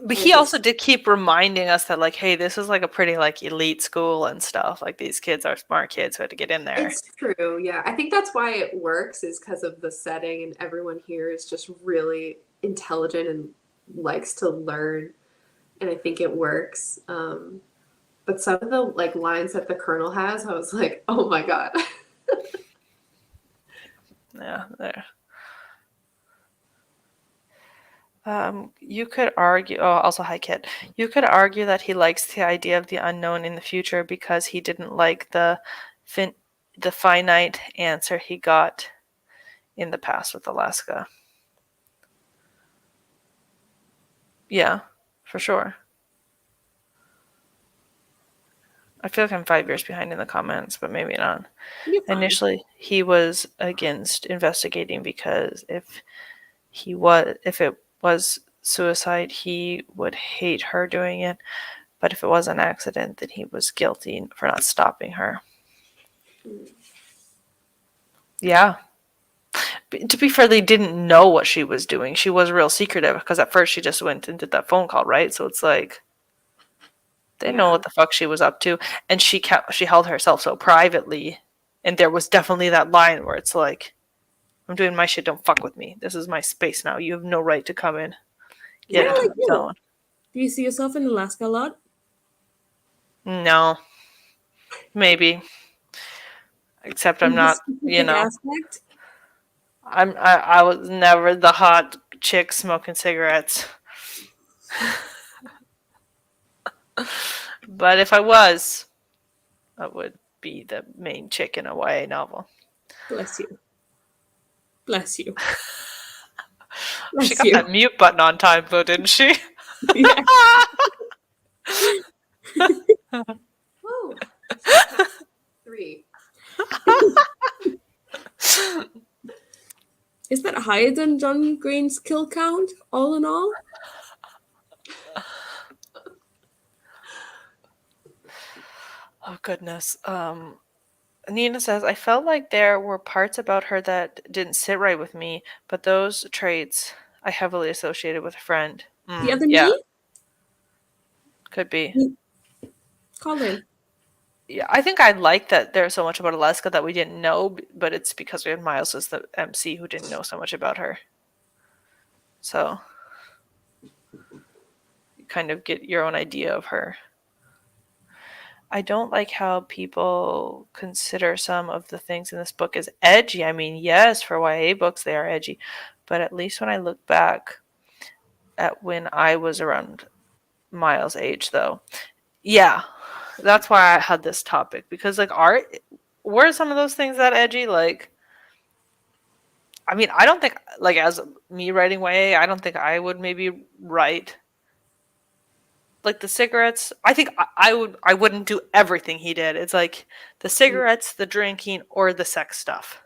But he also did keep reminding us that, like, hey, this is like a pretty like elite school and stuff. Like, these kids are smart kids who had to get in there. It's true, yeah. I think that's why it works, is because of the setting, and everyone here is just really intelligent and likes to learn, and I think it works. But some of the like lines that the Colonel has, I was like, oh my god. Yeah, there. You could argue. Oh, also hi, Kit. You could argue that he likes the idea of the unknown in the future because he didn't like the finite answer he got in the past with Alaska. Yeah, for sure. I feel like I'm 5 years behind in the comments, but maybe not. Initially, he was against investigating because if it was suicide, he would hate her doing it. But if it was an accident, then he was guilty for not stopping her. Yeah. To be fair, they didn't know what she was doing. She was real secretive because at first she just went and did that phone call, right? So it's like they know what the fuck she was up to, and she held herself so privately. And there was definitely that line where it's like, I'm doing my shit, don't fuck with me. This is my space now. You have no right to come in. Do you see yourself in Alaska a lot? No. Maybe. Except I'm In this not, you specific know, aspect, I was never the hot chick smoking cigarettes. But if I was, I would be the main chick in a YA novel. bless you. Bless you. She Bless got you. that mute button on time though, didn't she? Yeah. Whoa. 3. Is that higher than John Green's kill count, all in all? Oh goodness. Nina says, I felt like there were parts about her that didn't sit right with me, but those traits I heavily associated with a friend. The other Yeah, me? could be. Colin. Yeah, I think I like that there's so much about Alaska that we didn't know, but it's because we had Miles as the MC who didn't know so much about her. So you kind of get your own idea of her. I don't like how people consider some of the things in this book as edgy. I mean, yes, for YA books they are edgy, but at least when I look back at when I was around Miles' age, though, yeah, that's why I had this topic, because like art, were some of those things that edgy? Like, I mean, I don't think, like, as me writing YA, I don't think I would maybe write like the cigarettes. I think I wouldn't do everything he did. It's like the cigarettes, the drinking, or the sex stuff.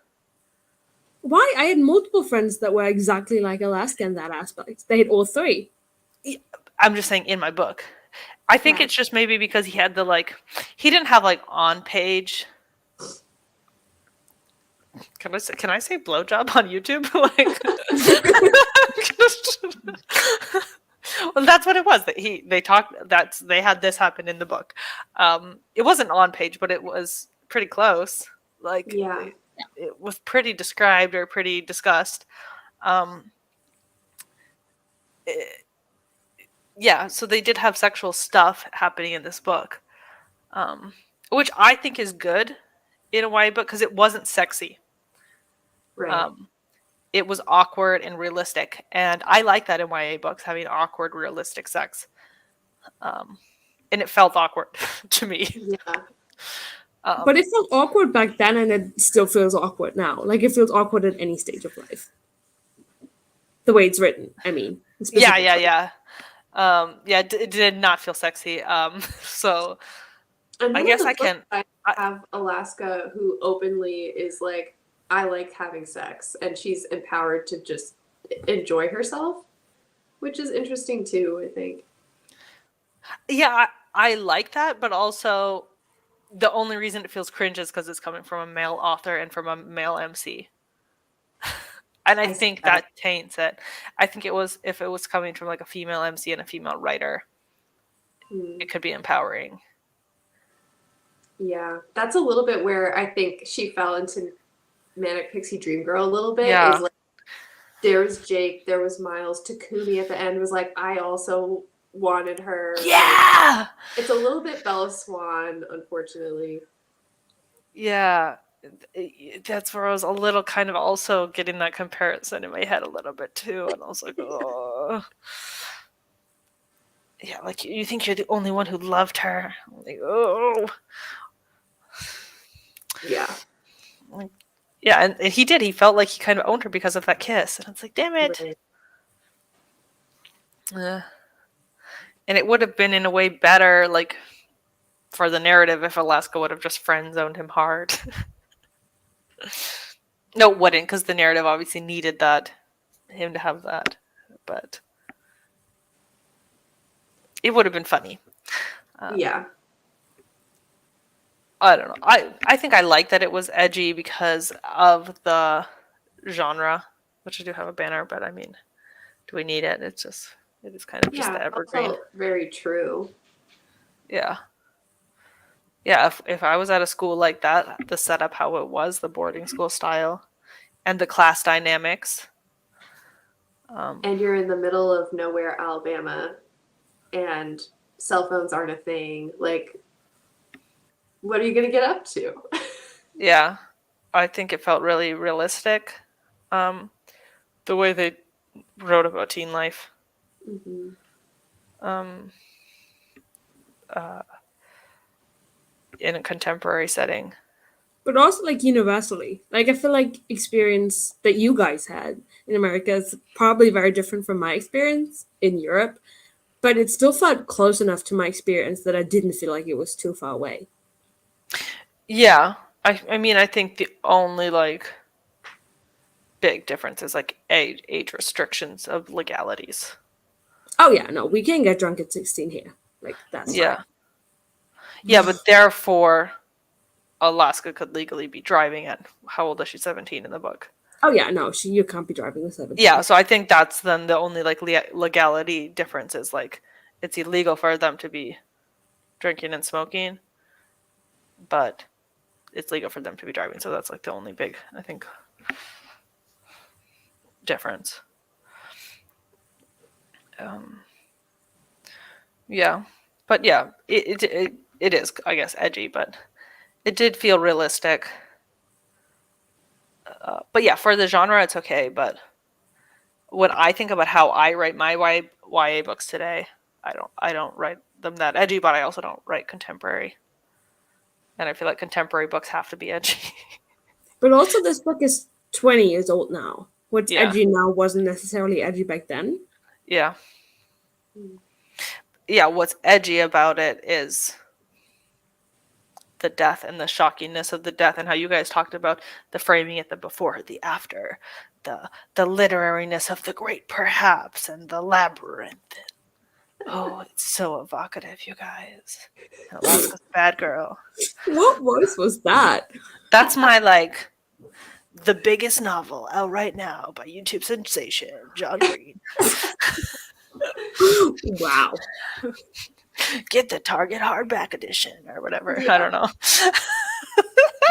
Why? I had multiple friends that were exactly like Alaska in that aspect. They had all three. I'm just saying in my book. I think Right. it's just maybe because he had the like, he didn't have like on page. Can I say blowjob on YouTube? Like, well, that's what it was. That they talked. They had this happen in the book. It wasn't on page, but it was pretty close. Like, Yeah. it was pretty described or pretty discussed. Yeah, so they did have sexual stuff happening in this book, which I think is good in a YA book because it wasn't sexy. Right. It was awkward and realistic, and I like that in YA books, having awkward, realistic sex. And it felt awkward to me. Yeah. But it felt awkward back then, and it still feels awkward now. Like, it feels awkward at any stage of life. The way it's written, I mean. Yeah. It did not feel sexy. So And I then guess on the I flip can. side, have Alaska who openly is like, I like having sex, and she's empowered to just enjoy herself, which is interesting too, I think. Yeah, I like that, but also the only reason it feels cringe is because it's coming from a male author and from a male MC. And I I see think that. that taints it. I think it was, if it was coming from like a female MC and a female writer, it could be empowering. Yeah, that's a little bit where I think she fell into Manic Pixie Dream Girl a little bit. Yeah. Is like, there was Jake, there was Miles. Takumi at the end was like, I also wanted her. Yeah! Like, it's a little bit Bella Swan, unfortunately. Yeah. That's where I was a little kind of also getting that comparison in my head a little bit too. And I was like, oh. Yeah, like, you think you're the only one who loved her. I'm like, oh. Yeah. Yeah, and he did. He felt like he kind of owned her because of that kiss. And it's like, damn it. Right. And it would have been in a way better, like, for the narrative if Alaska would have just friend zoned him hard. No, it wouldn't, because the narrative obviously needed him to have that. But it would have been funny. Yeah. I don't know. I think I like that it was edgy because of the genre, which I do have a banner, but I mean, do we need it? It is kind of just the evergreen. Also very true. Yeah. Yeah, if I was at a school like that, the setup, how it was, the boarding school style, and the class dynamics. And you're in the middle of nowhere, Alabama, and cell phones aren't a thing. Like, what are you gonna get up to? Yeah, I think it felt really realistic. The way they wrote about teen life. Mm-hmm. Um, in a contemporary setting. But also like universally. Like I feel like experience that you guys had in America is probably very different from my experience in Europe, but it still felt close enough to my experience that I didn't feel like it was too far away. Yeah, I mean, I think the only like big difference is like age restrictions of legalities. Oh yeah, no, we can't get drunk at 16 here. Like that's Yeah, fine. yeah, but therefore, Alaska could legally be driving at how old is she? 17 in the book. Oh yeah, no, you can't be driving with 17. Yeah, so I think that's then the only like legality difference is like it's illegal for them to be drinking and smoking, but it's legal for them to be driving. So that's like the only big, I think, difference. Yeah, but yeah, it is, I guess, edgy, but it did feel realistic. But yeah, for the genre, it's okay. But when I think about how I write my YA books today, I don't write them that edgy, but I also don't write contemporary. And I feel like contemporary books have to be edgy. But also this book is 20 years old now. What's Yeah. edgy now wasn't necessarily edgy back then. Yeah. Yeah, what's edgy about it is the death and the shockingness of the death and how you guys talked about the framing it, the before, the after, the literariness of the great perhaps and the labyrinth. Oh, it's so evocative, you guys. Alaska's Bad Girl. What voice was that? That's my like the biggest novel out right now by YouTube sensation John Green. Wow. Get the Target hardback edition or whatever. Yeah. I don't know.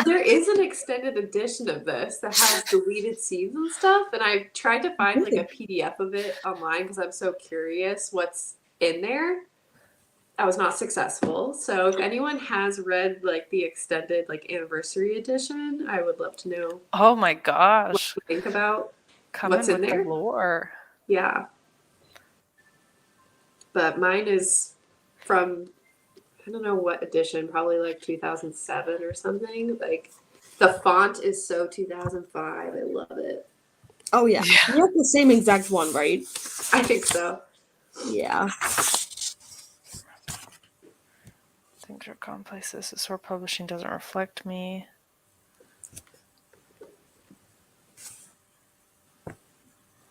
There is an extended edition of this that has deleted scenes and stuff, and I tried to find like a PDF of it online because I'm so curious what's in there. I was not successful. So if anyone has read like the extended like anniversary edition, I would love to know Oh my what gosh. you think about. Come What's in in with there? the lore. Yeah. But mine is from I don't know what edition, probably like 2007 or something. Like the font is so 2005. I love it. Oh yeah. Yeah. You have the same exact one, right? I think so. Yeah. Things are complex. This is where publishing doesn't reflect me.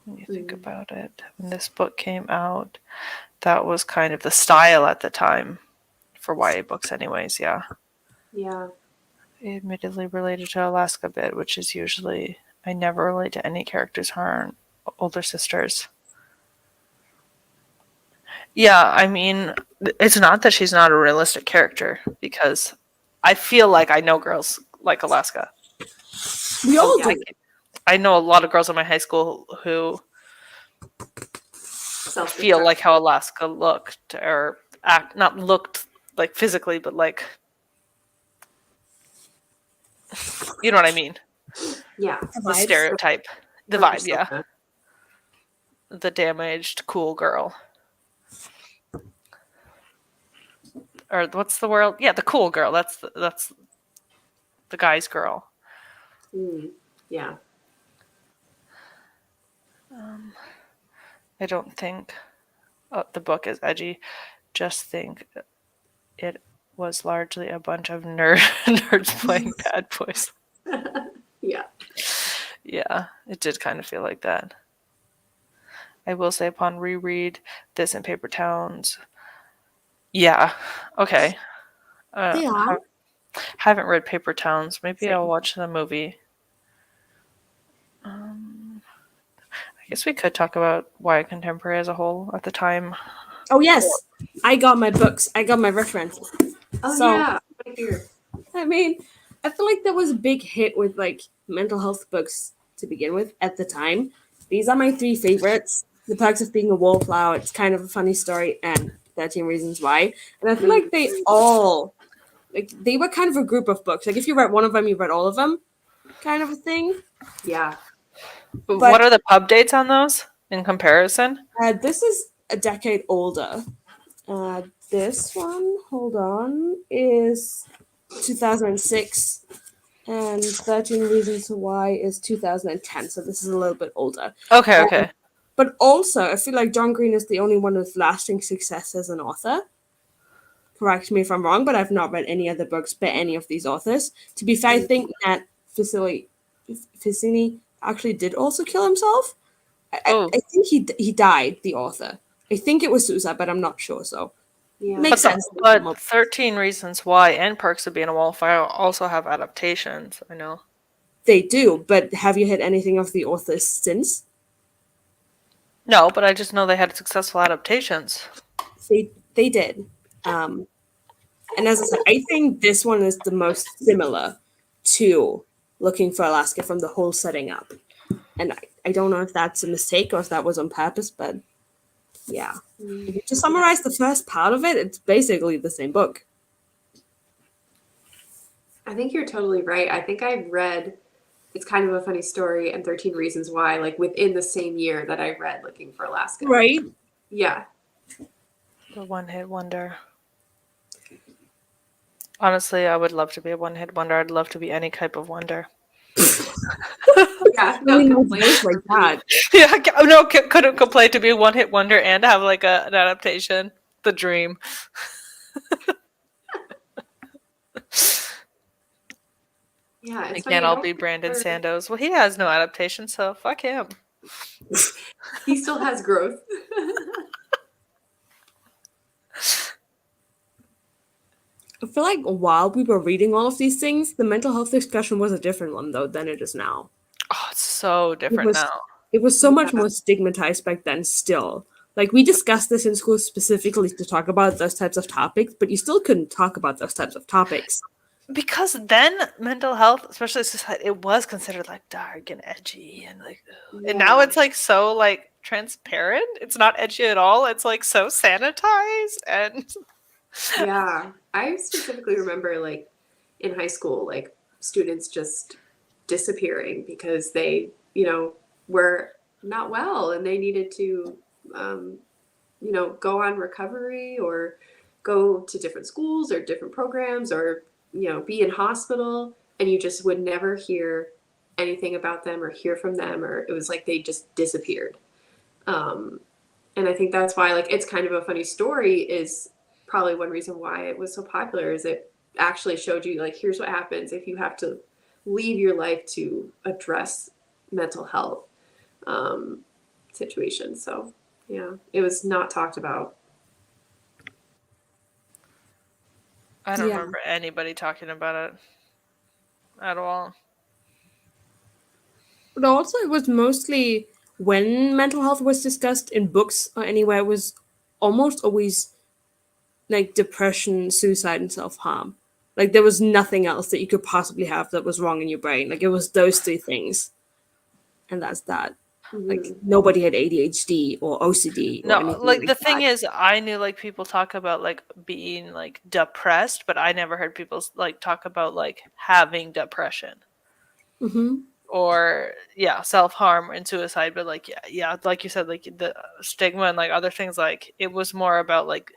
When you think about it, when this book came out, that was kind of the style at the time for YA books, anyways. Yeah. Yeah. Admittedly related to Alaska a bit, which is usually I never relate to any characters who aren't older sisters. Yeah, I mean, it's not that she's not a realistic character because I feel like I know girls like Alaska. We all yeah. do. Like, I know a lot of girls in my high school who feel like how Alaska looked or act, not looked like physically, but like, you know what I mean? Yeah. The Vibes. stereotype, the vibe, Persona. yeah. The damaged cool girl. Or what's the word? Yeah, the cool girl. That's the guy's girl. Yeah. I don't think the book is edgy. Just think it was largely a bunch of nerds playing bad boys. Yeah. Yeah, it did kind of feel like that. I will say upon reread this in Paper Towns, yeah, okay. Yeah. Haven't read Paper Towns. Maybe Same. I'll watch the movie. I guess we could talk about YA contemporary as a whole at the time. Oh yes. I got my books. I got my references. Oh So- yeah. Right here. I mean, I feel like there was a big hit with like mental health books to begin with at the time. These are my 3 favorites. The Perks of Being a Wallflower, It's Kind of a Funny Story, and 13 Reasons Why. And I feel like they all Like they were kind of a group of books. Like if you read one of them, you read all of them, kind of a thing. Yeah. What are the pub dates on those in comparison? This is a decade older. This one, hold on, is 2006, and 13 Reasons Why is 2010. So this is a little bit older. Okay, okay. But also, I feel like John Green is the only one with lasting success as an author. Correct me if I'm wrong, but I've not read any other books by any of these authors. To be fair, I think that Ficini actually did also kill himself. Oh. I think he died, the author. I think it was suicide, but I'm not sure. So Yeah. makes sense. But 13 Reasons Why and Perks of Being a Wallflower also have adaptations. I know. They do, but have you had anything of the authors since? No, but I just know they had successful adaptations. They did. And as I said, I think this one is the most similar to Looking for Alaska from the whole setting up. And I don't know if that's a mistake or if that was on purpose, but yeah. If you just summarize the first part of it, it's basically the same book. I think you're totally right. I think I read It's Kind of a Funny Story and 13 Reasons Why, like within the same year that I read Looking for Alaska. Right? Yeah. The one-hit wonder. Honestly, I would love to be a one-hit wonder. I'd love to be any type of wonder. Yeah. Really No no complaints. voice like that. Yeah, no, couldn't complain to be a one-hit wonder and have like an adaptation. The dream. Yeah. They It's funny, can't I all don't be Brandon remember- Sandoz. Well, he has no adaptation, so fuck him. He still has growth. I feel like while we were reading all of these things, the mental health discussion was a different one, though, than it is now. Oh, it's so different was- now. It was so much Yeah. more stigmatized back then still. Like, we discussed this in school specifically to talk about those types of topics, but you still couldn't talk about those types of topics. Because then mental health, especially society, it was considered like dark and edgy and like, ugh. And now Yeah. it's like so like transparent. It's not edgy at all. It's like so sanitized and Yeah. I specifically remember like in high school, like students just disappearing because they, were not well and they needed to, go on recovery or go to different schools or different programs or, be in hospital, and you just would never hear anything about them or hear from them, or it was like they just disappeared. And I think that's why like It's Kind of a Funny Story is probably one reason why it was so popular, is it actually showed you like, here's what happens if you have to leave your life to address mental health situations. So yeah, it was not talked about. I don't Yeah. remember anybody talking about it at all. But also, it was mostly when mental health was discussed in books or anywhere, it was almost always like depression, suicide, and self harm. Like, there was nothing else that you could possibly have that was wrong in your brain. Like, it was those three things. And that's that. Like, nobody had ADHD or OCD. Or No, anything like the thing that. is, I knew like people talk about like being like depressed, but I never heard people like talk about like having depression Mhm. or self-harm and suicide. But like yeah, like you said, like the stigma and like other things, like it was more about like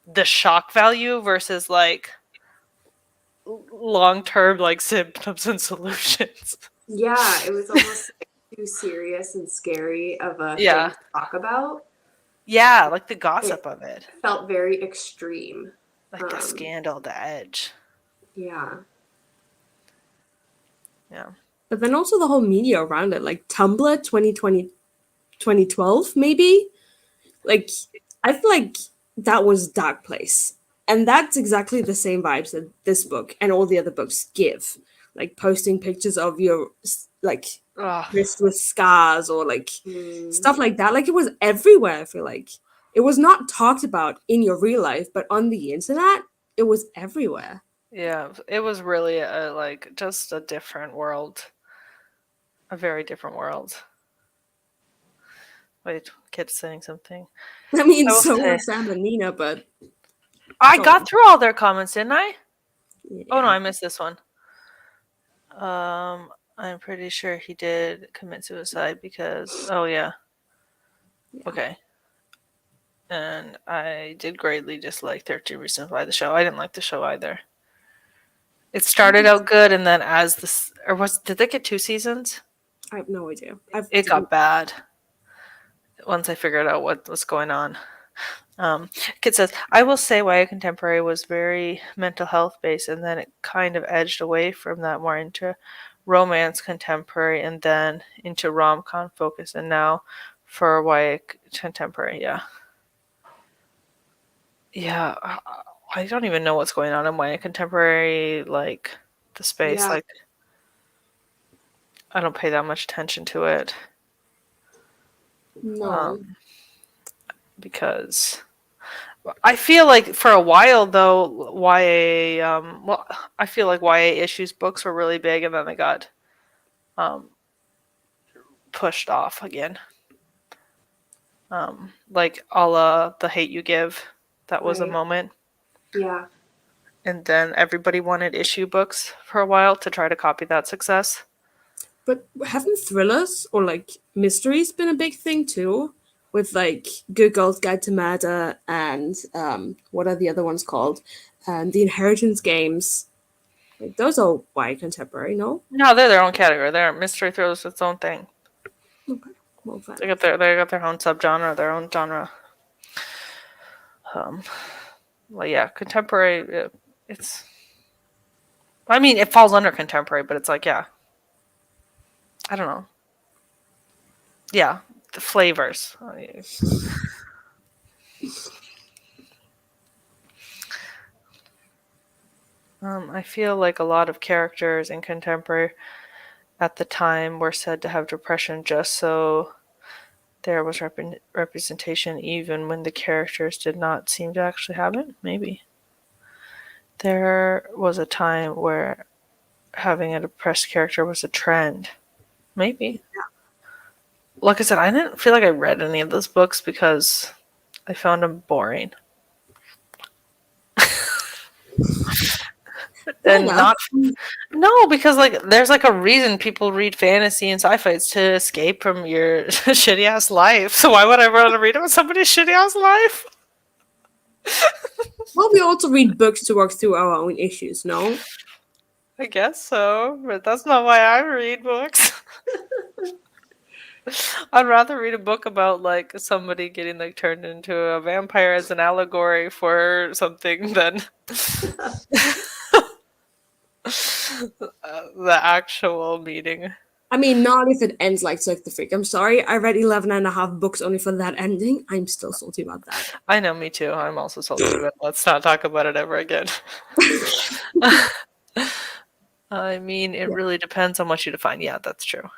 the shock value versus like long-term like symptoms and solutions. Yeah, it was almost like too serious and scary of a Yeah. thing to talk about. Yeah, like the gossip of it, Felt very extreme. like the scandal, the edge. Yeah. Yeah. But then also the whole media around it, like Tumblr 2020, 2012, maybe. Like, I feel like that was a dark place. And that's exactly the same vibes that this book and all the other books give. Like posting pictures of your like Ugh. wrist with scars or like Mm. stuff like that. Like, it was everywhere, I feel like. It was not talked about in your real life, but on the internet, it was everywhere. Yeah, it was really like just a different world. A very different world. Wait, kid's saying something. I mean, I will so say- was Sam and Nina, but I Go got on. through all their comments, didn't I? Oh no, Yeah. I missed this one. I'm pretty sure he did commit suicide because. Oh yeah. Yeah. Okay. And I did greatly dislike 13 Reasons Why the show. I didn't like the show either. It started out good, and then as this, or did they get 2 seasons? I have no idea. It got bad once I figured out what was going on. Kid says, I will say YA Contemporary was very mental health based, and then it kind of edged away from that more into romance contemporary, and then into rom-com focus, and now for YA Contemporary, yeah. Yeah, I don't even know what's going on in YA Contemporary, like, the space, Yeah. like, I don't pay that much attention to it. No. Because I feel like for a while though, I feel like YA issues books were really big, and then they got pushed off again. Like a la The Hate You Give, that was a Right. moment, Yeah. and then everybody wanted issue books for a while to try to copy that success. But haven't thrillers or like mysteries been a big thing too? With like Good Girl's Guide to Murder and what are the other ones called? The Inheritance Games. Like those are YA contemporary, no? No, they're their own category. They're mystery thrillers, its own thing. Okay. Well, fair. They got their own subgenre, their own genre. Well, yeah, contemporary. It's. I mean, it falls under contemporary, but it's like, yeah. I don't know. Yeah, the flavors. I feel like a lot of characters in contemporary at the time were said to have depression just so there was representation, even when the characters did not seem to actually have it. Maybe. There was a time where having a depressed character was a trend. Maybe. Like I said, I didn't feel like I read any of those books because I found them boring. And not no, because like there's like a reason people read fantasy and sci-fi. It's to escape from your shitty ass life. So why would I want to read about somebody's shitty ass life? Well, we also read books to work through our own issues, no? I guess so, but that's not why I read books. I'd rather read a book about like somebody getting like turned into a vampire as an allegory for something than the actual meaning. I mean, not if it ends like Cirque the Freak. I'm sorry, I read 11 and a half books only for that ending. I'm still salty about that. I know, me too. I'm also salty, but let's not talk about it ever again. I mean, it really depends on what you define. Yeah, that's true.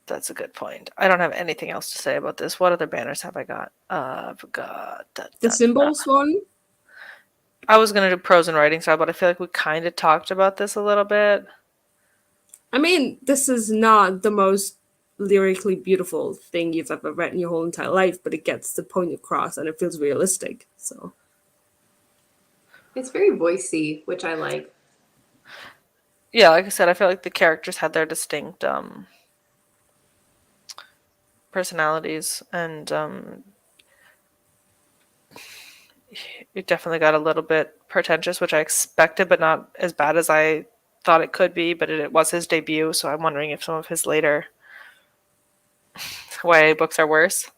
That's a good point. I don't have anything else to say about this. What other banners have I got? I've got The symbols one? I was gonna do prose and writing style, but I feel like we kind of talked about this a little bit. I mean, this is not the most lyrically beautiful thing you've ever read in your whole entire life, but it gets the point across and it feels realistic. So It's very voicey, which I like. Yeah, like I said, I feel like the characters had their distinct personalities, and it definitely got a little bit pretentious, which I expected, but not as bad as I thought it could be. But it was his debut, so I'm wondering if some of his later YA books are worse.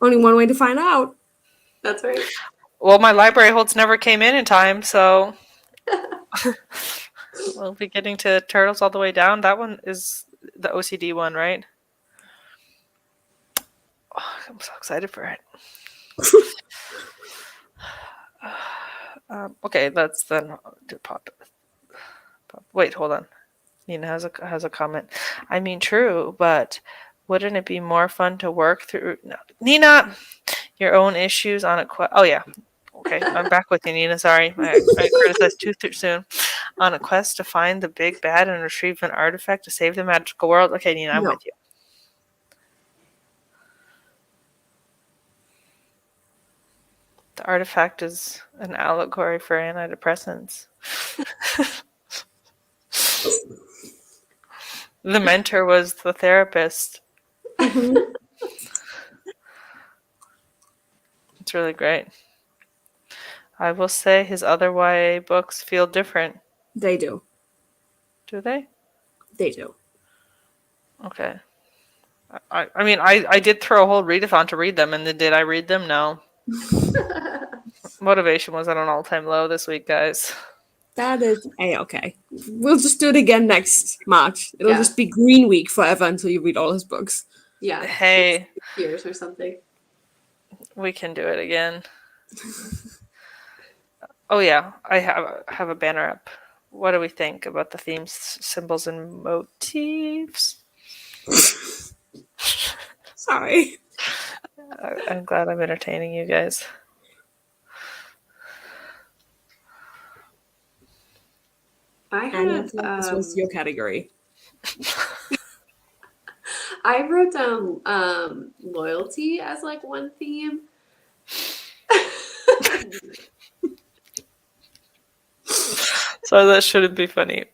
only one way to find out. That's right. Well, my library holds never came in time, so we'll be getting to Turtles All the Way Down. That one is the OCD one, right? Oh, I'm so excited for it. Okay, let's then do pop. Wait, hold on. Nina has a comment. I mean, true, but wouldn't it be more fun to work through? No. Nina, your own issues on a quest. Oh yeah. Okay, I'm back with you, Nina. Sorry, I criticized too soon. On a quest to find the big bad and retrieve an artifact to save the magical world. Okay, Nina, I'm with you. The artifact is an allegory for antidepressants. The mentor was the therapist. Mhm. It's really great. I will say his other YA books feel different. They do. Do they? They do. Okay. I mean, I did throw a whole readathon to read them, and then did I read them? No. Motivation was at an all-time low this week, guys. That is A-okay. We'll just do it again next March. It'll Yeah. just be Green Week forever until you read all his books. Yeah. Hey, 6 years or something. we can do it again. Oh yeah, I have a banner up. What do we think about the themes, symbols, and motifs? Sorry. I'm glad I'm entertaining you guys. I And I had thought this was your category. I wrote down loyalty as like one theme. So that shouldn't be funny.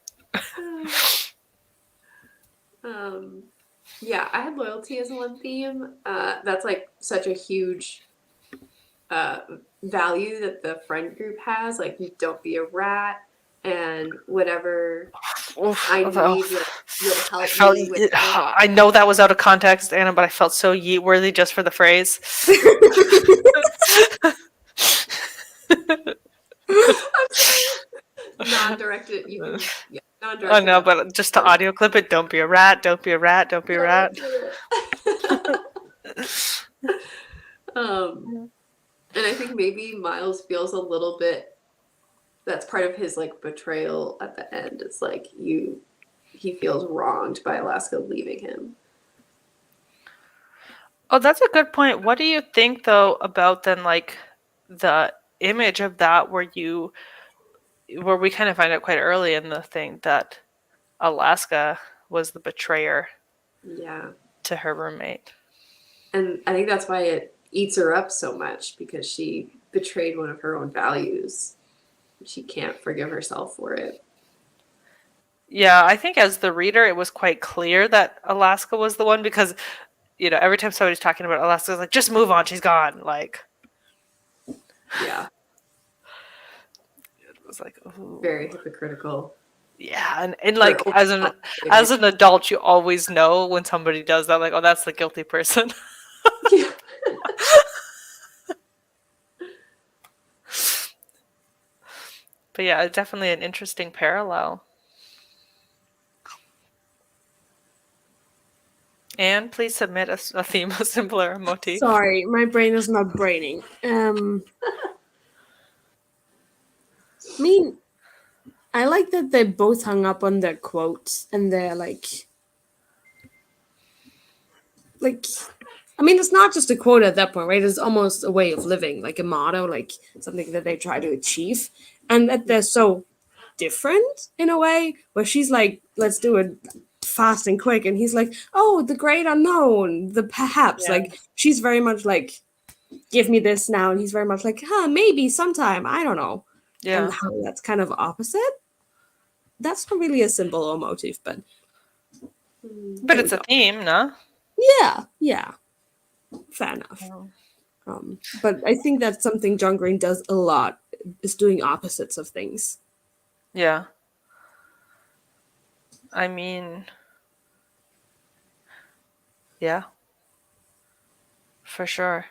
Yeah, I had loyalty as one theme. That's like such a huge value that the friend group has. Like, don't be a rat, and whatever Oof, I although need, you'll I help felt me with it. I know that was out of context, Anna, but I felt so yeet worthy just for the phrase. Non-directed. You can, yeah, non-directed. Oh no, but just to audio clip it, don't be a rat, don't be a rat, don't be a rat. And I think maybe Miles feels a little bit, that's part of his like betrayal at the end. It's like he feels wronged by Alaska leaving him. Oh, that's a good point. What do you think though about then like the image of that where we kind of find out quite early in the thing that Alaska was the betrayer Yeah. to her roommate. And I think that's why it eats her up so much, because she betrayed one of her own values. She can't forgive herself for it. Yeah, I think as the reader, it was quite clear that Alaska was the one because, every time somebody's talking about Alaska, it's like, just move on, she's gone. Like, Yeah. it was like, ooh. Very hypocritical. Yeah, and like as an adult, you always know when somebody does that, like, oh, that's the guilty person. Yeah. But yeah, definitely an interesting parallel. And please submit a theme, a symbol, or a motif. Sorry, my brain is not braining. I mean, I like that they both hung up on their quotes and they're like, I mean, it's not just a quote at that point, right? It's almost a way of living, like a motto, like something that they try to achieve. And that they're so different in a way, where she's like, let's do it fast and quick. And he's like, oh, the great unknown, the perhaps. Yeah. Like, she's very much like, give me this now. And he's very much like, maybe sometime. I don't know. Yeah. And how that's kind of opposite. That's not really a symbol or motif, but But it's a theme, no? yeah. Fair enough. But I think that's something John Green does a lot, is doing opposites of things. Yeah. I mean, yeah. For sure.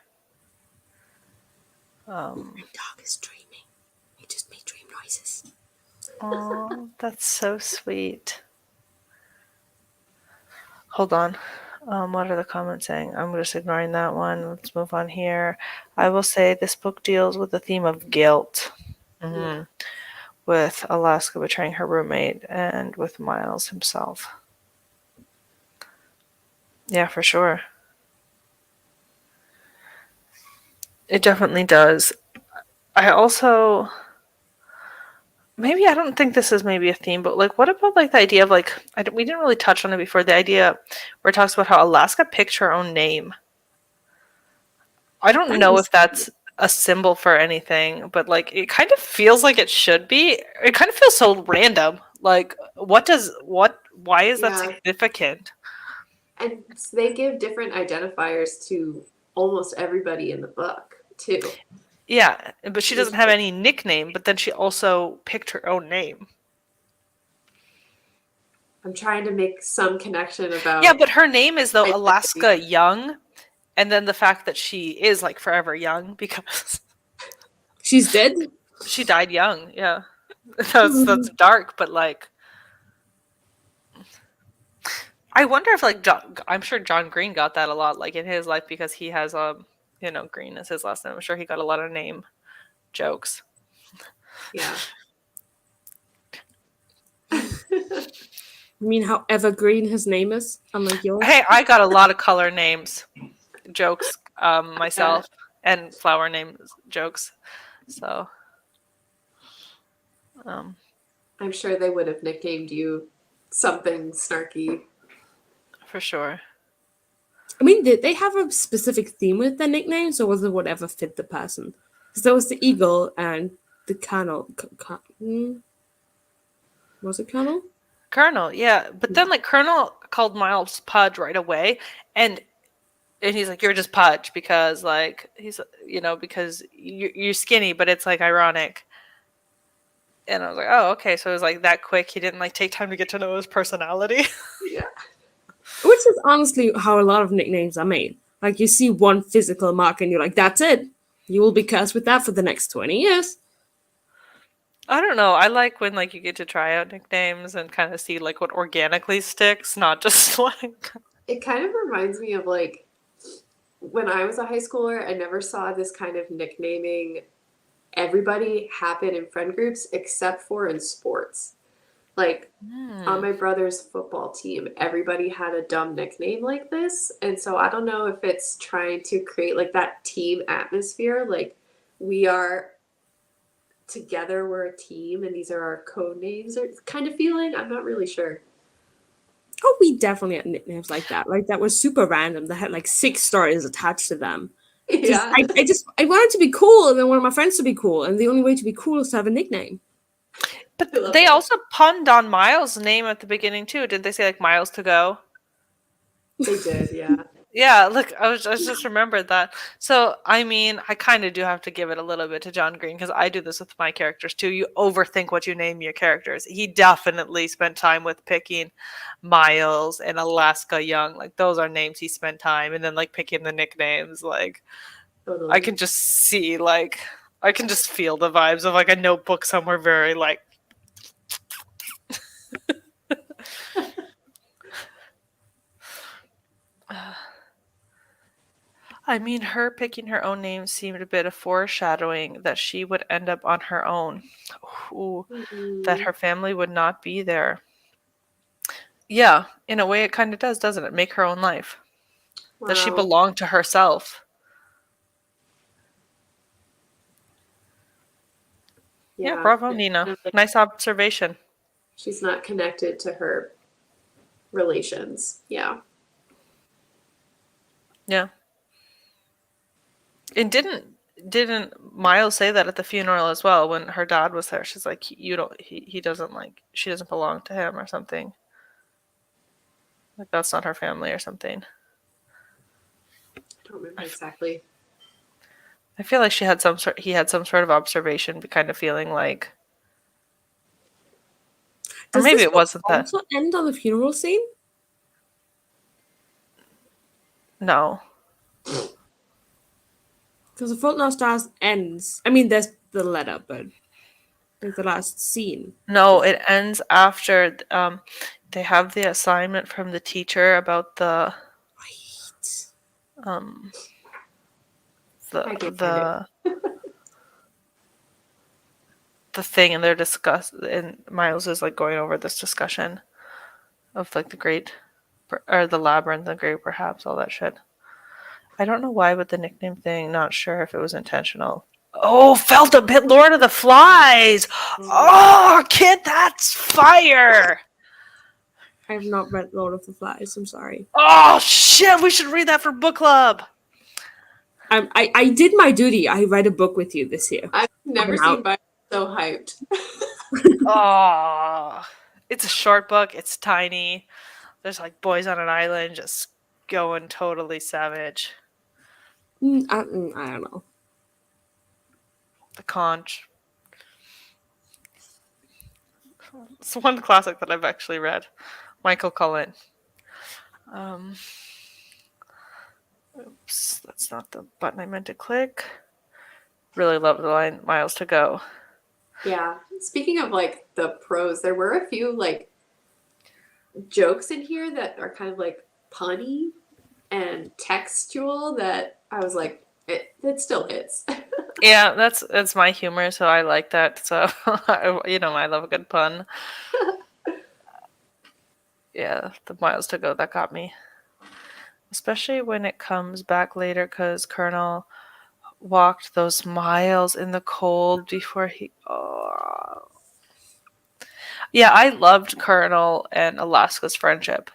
My dog is dreaming. He just made dream noises. Oh, that's so sweet. Hold on. What are the comments saying? I'm just ignoring that one. Let's move on here. I will say this book deals with the theme of guilt. Mm-hmm. With Alaska betraying her roommate and with Miles himself. Yeah, for sure. It definitely does. I also... Maybe I don't think this is maybe a theme, but like, what about like the idea of like, we didn't really touch on it before, the idea where it talks about how Alaska picked her own name. I don't know if that's a symbol for anything, but like it kind of feels like it should be. It kind of feels so random. Like why is that Yeah. significant? And they give different identifiers to almost everybody in the book, too. Yeah, but she doesn't have any nickname, but then she also picked her own name. I'm trying to make some connection about. Yeah, but her name is though Identity. Alaska Young, and then the fact that she is like forever young because She's dead. she died young. Yeah, that's dark, but like, I wonder if like I'm sure John Green got that a lot, like in his life because he has Green is his last name. I'm sure he got a lot of name jokes. Yeah. I mean, how evergreen his name is, unlike yours. Hey, I got a lot of color names jokes myself and flower name jokes. So, I'm sure they would have nicknamed you something snarky. for sure. I mean, did they have a specific theme with their nicknames, or was it whatever fit the person? Because there was the eagle and the colonel. Was it colonel? Colonel, yeah. But then like Colonel called Miles Pudge right away, and he's like, "You're just Pudge," because like he's because you're skinny, but it's like ironic. And I was like, "Oh, okay." So it was like that quick. He didn't like take time to get to know his personality. Yeah. Which is honestly how a lot of nicknames are made. Like you see one physical mark and you're like, that's it. You will be cursed with that for the next 20 years. I don't know. I like when like you get to try out nicknames and kind of see like what organically sticks, not just like. It kind of reminds me of like when I was a high schooler, I never saw this kind of nicknaming everybody happen in friend groups except for in sports. Like on my brother's football team, everybody had a dumb nickname like this. And so I don't know if it's trying to create like that team atmosphere. Like we are together, we're a team, and these are our code names or kind of feeling. I'm not really sure. Oh, we definitely had nicknames like that. Like that was super random. That had like 6 stories attached to them. Yeah. I wanted to be cool and I wanted my friends to be cool. And the only way to be cool is to have a nickname. But I love they that. also punned on Miles' name at the beginning too. Did they say like Miles to go? They did, yeah. Yeah, look, I just remembered that. So, I mean, I kind of do have to give it a little bit to John Green because I do this with my characters too. You overthink what you name your characters. He definitely spent time with picking Miles and Alaska Young. Like those are names he spent time, and then like picking the nicknames. Like Totally. I can just see, like I can just feel the vibes of like a notebook somewhere very like. I mean, her picking her own name seemed a bit of foreshadowing that she would end up on her own. Ooh, that her family would not be there. Yeah, in a way it kind of does, doesn't it? Make her own life. That she Wow. belonged to herself. Yeah, bravo, Nina. Nice observation. She's not connected to her relations. Yeah. Yeah. And didn't Miles say that at the funeral as well when her dad was there? She's like, he doesn't like, she doesn't belong to him or something. Like that's not her family or something. I don't remember exactly. I feel like he had some sort of observation, kind of feeling like, or Does maybe this it wasn't that. also end on the funeral scene? No. Because The Fault in Our Stars ends. I mean, there's the letter, but there's the last scene. No, it ends after they have the assignment from the teacher about the Right. I can find the thing, and they're and Miles is like going over this discussion of like the great or the labyrinth, the great perhaps, all that shit. I don't know why, but the nickname thing, not sure if it was intentional. Oh, felt a bit Lord of the Flies. Oh, kid, that's fire. I have not read Lord of the Flies. I'm sorry. Oh shit, we should read that for book club. I did my duty. I read a book with you this year. I've never Coming seen Miles so hyped. Oh, it's a short book. It's tiny. There's like boys on an island just going totally savage. I don't know. The Conch. It's one classic that I've actually read. Michael Cullen. Oops, that's not the button I meant to click. Really love the line "Miles to Go." Yeah. Speaking of like the prose, there were a few like jokes in here that are kind of like punny and textual that I was like, it still hits. Yeah, that's my humor, so I like that. So I love a good pun. Yeah, the Miles to Go, that got me. Especially when it comes back later, because Colonel walked those miles in the cold before he. Oh. Yeah, I loved Colonel and Alaska's friendship.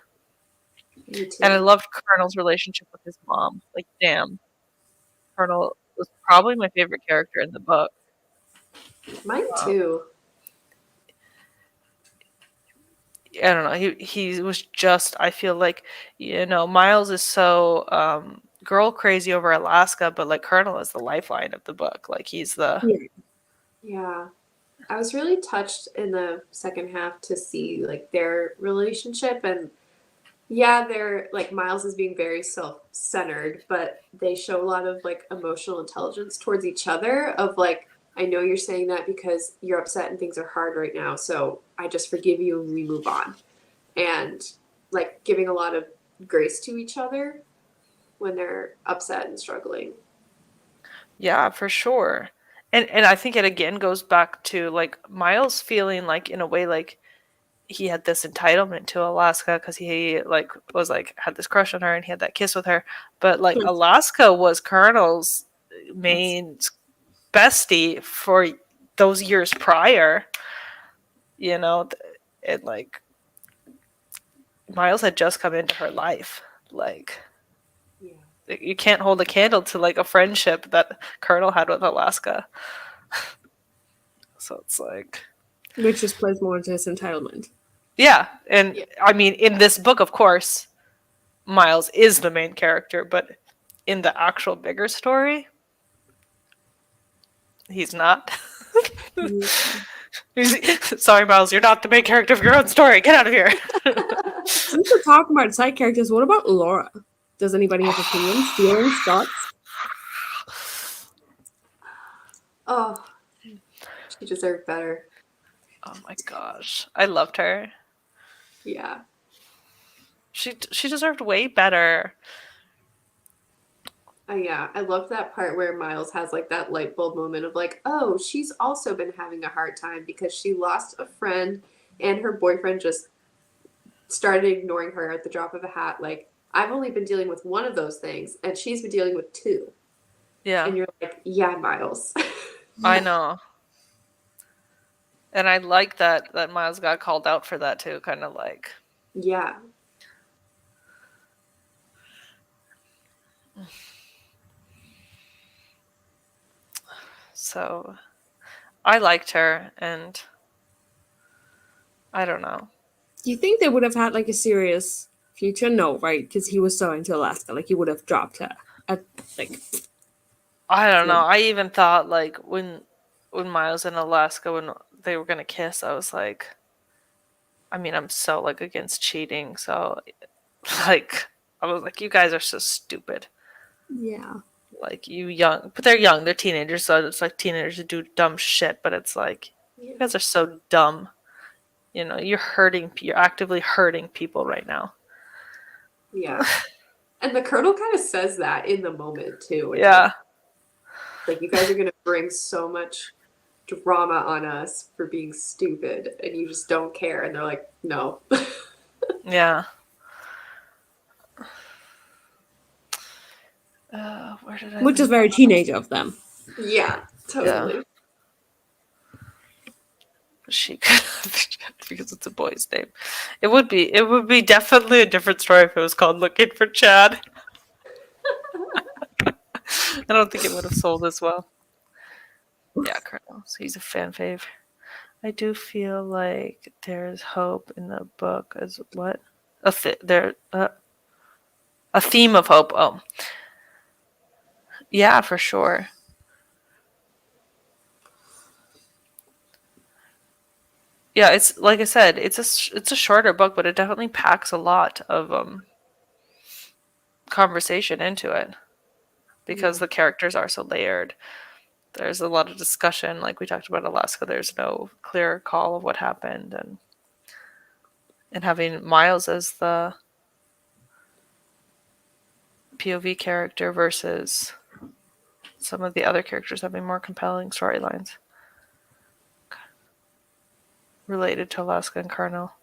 Me too. And I loved Colonel's relationship with his mom. Like, damn. Colonel was probably my favorite character in the book. Mine too. I don't know. He was just. I feel like Miles is so girl crazy over Alaska, but like Colonel is the lifeline of the book. Like he's the. Yeah. I was really touched in the second half to see like their relationship, and yeah, they're like Miles is being very self-centered, but they show a lot of like emotional intelligence towards each other of like, I know you're saying that because you're upset and things are hard right now, so I just forgive you and we move on. And like giving a lot of grace to each other when they're upset and struggling. Yeah, for sure. And I think it again goes back to like Miles feeling like in a way like he had this entitlement to Alaska because he like was like had this crush on her and he had that kiss with her. But like Alaska was Colonel's main bestie for those years prior. And like Miles had just come into her life. Like you can't hold a candle to like a friendship that Colonel had with Alaska. So it's like, Which just plays more into his entitlement. yeah, and I mean, in this book, of course, Miles is the main character, but in the actual bigger story, he's not. Sorry, Miles, you're not the main character of your own story. Get out of here. Since we're talking about side characters, what about Laura? Does anybody have opinions, feelings, thoughts? Oh, she deserved better. Oh my gosh, I loved her. Yeah. She deserved way better. Yeah, I love that part where Miles has like that light bulb moment of like, oh, she's also been having a hard time because she lost a friend and her boyfriend just started ignoring her at the drop of a hat. Like, I've only been dealing with one of those things and she's been dealing with two. Yeah. And you're like, yeah, Miles. I know. And I like that Miles got called out for that too, kind of like. Yeah. So I liked her, and I don't know. Do you think they would have had like a serious future? No, right? Because he was so into Alaska, like he would have dropped her. I don't know. I even thought like when Miles in Alaska, when they were gonna kiss, I was like, I mean, I'm so like against cheating, so like I was like, you guys are so stupid. Yeah. Like you young, but they're young, they're teenagers, so it's like teenagers who do dumb shit, but it's like you guys are so dumb. You're actively hurting people right now. Yeah. And the Colonel kind of says that in the moment too. Yeah. Like, you guys are gonna bring so much drama on us for being stupid and you just don't care. And they're like, no. Yeah. Where did I? Which is very teenage of them. Yeah, totally. Yeah. She could because it's a boy's name. It would be definitely a different story if it was called Looking for Chad. I don't think it would have sold as well. Yeah, Colonel. So he's a fan fave. I do feel like there's hope in the book as what a a theme of hope. Oh, yeah, for sure. Yeah, it's like I said, it's a shorter book, but it definitely packs a lot of conversation into it because the characters are so layered. There's a lot of discussion, like we talked about Alaska. There's no clear call of what happened, and having Miles as the POV character versus some of the other characters having more compelling storylines related to Alaska and Carnal.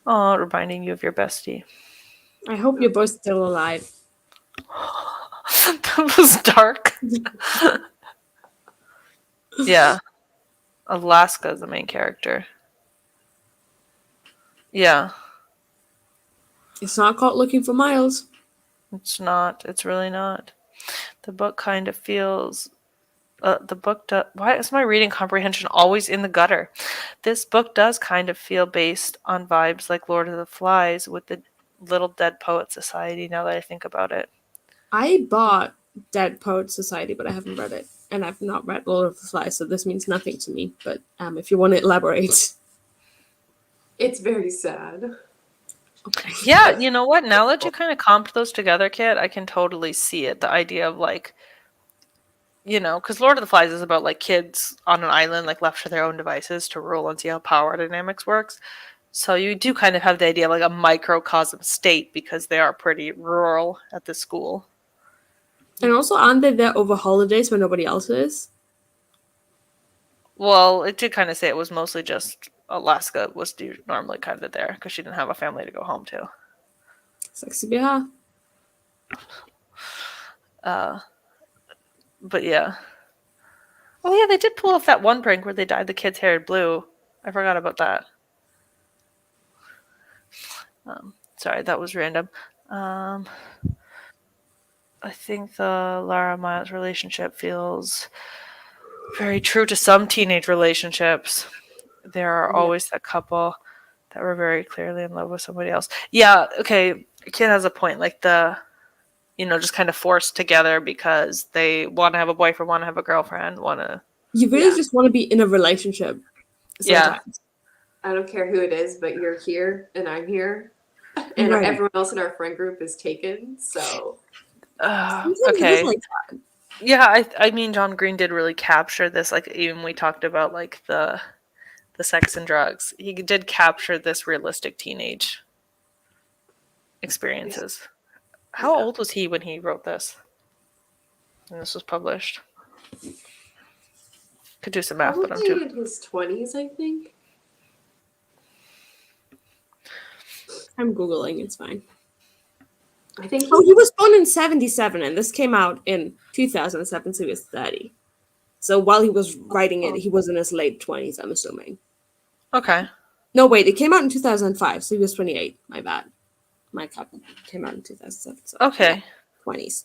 Oh, reminding you of your bestie. I hope you're both still alive. That was dark. Yeah. Alaska is the main character. Yeah. It's not caught looking for Miles. It's not. It's really not. The book kind of feels. Why is my reading comprehension always in the gutter? This book does kind of feel based on vibes like Lord of the Flies with the Little Dead Poet Society, now that I think about it. I bought Dead Poet Society, but I haven't read it. And I've not read Lord of the Flies, so this means nothing to me. But if you want to elaborate. It's very sad. Okay. Yeah, you know what? Now that you kind of comped those together, Kit, I can totally see it. The idea of like, because Lord of the Flies is about like kids on an island, like left to their own devices to rule and see how power dynamics works. So you do kind of have the idea of like a microcosm state because they are pretty rural at the school. And also, aren't they there over holidays when nobody else is? Well, it did kind of say it was mostly just Alaska was normally kind of there because she didn't have a family to go home to. Sexy be her. But yeah. Oh yeah, they did pull off that one prank where they dyed the kid's hair blue. I forgot about that. Sorry, that was random. I think the Lara Miles relationship feels very true to some teenage relationships. There are always that couple that were very clearly in love with somebody else. Yeah, okay, Kid has a point. Like just kind of forced together because they want to have a boyfriend, want to have a girlfriend, want to. You really just want to be in a relationship. Sometimes. I don't care who it is, but you're here and I'm here. And everyone else in our friend group is taken, so. Okay. Yeah, I mean, John Green did really capture this. Like, even we talked about like the sex and drugs. He did capture this realistic teenage experiences. How old was he when he wrote this? And this was published. Could do some math, but I'm too. In his 20s, I think. I'm Googling, it's fine. I think he was born in 1977, and this came out in 2007, so he was 30. So while he was writing it, he was in his late 20s, I'm assuming. Okay. No, wait, it came out in 2005, so he was 28. My bad. My copy came out in 2007. So okay. 20s.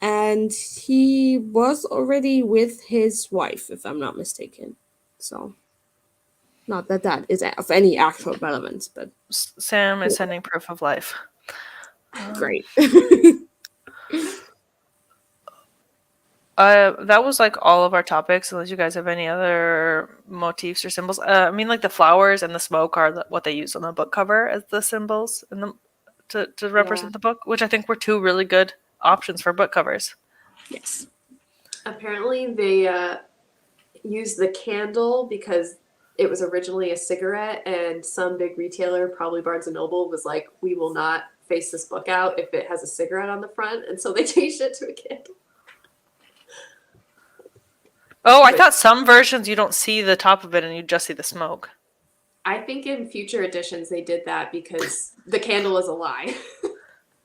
And he was already with his wife, if I'm not mistaken. So, not that is of any actual relevance, but Sam is sending proof of life. Great. That was like all of our topics. Unless you guys have any other motifs or symbols. I mean, like the flowers and the smoke are what they use on the book cover as the symbols to represent the book, which I think were two really good options for book covers. Yes. Apparently, they used the candle because it was originally a cigarette, and some big retailer, probably Barnes & Noble, was like, we will not face this book out if it has a cigarette on the front, and so they changed it to a candle. Oh, I thought some versions you don't see the top of it and you just see the smoke. I think in future editions they did that because the candle is a lie.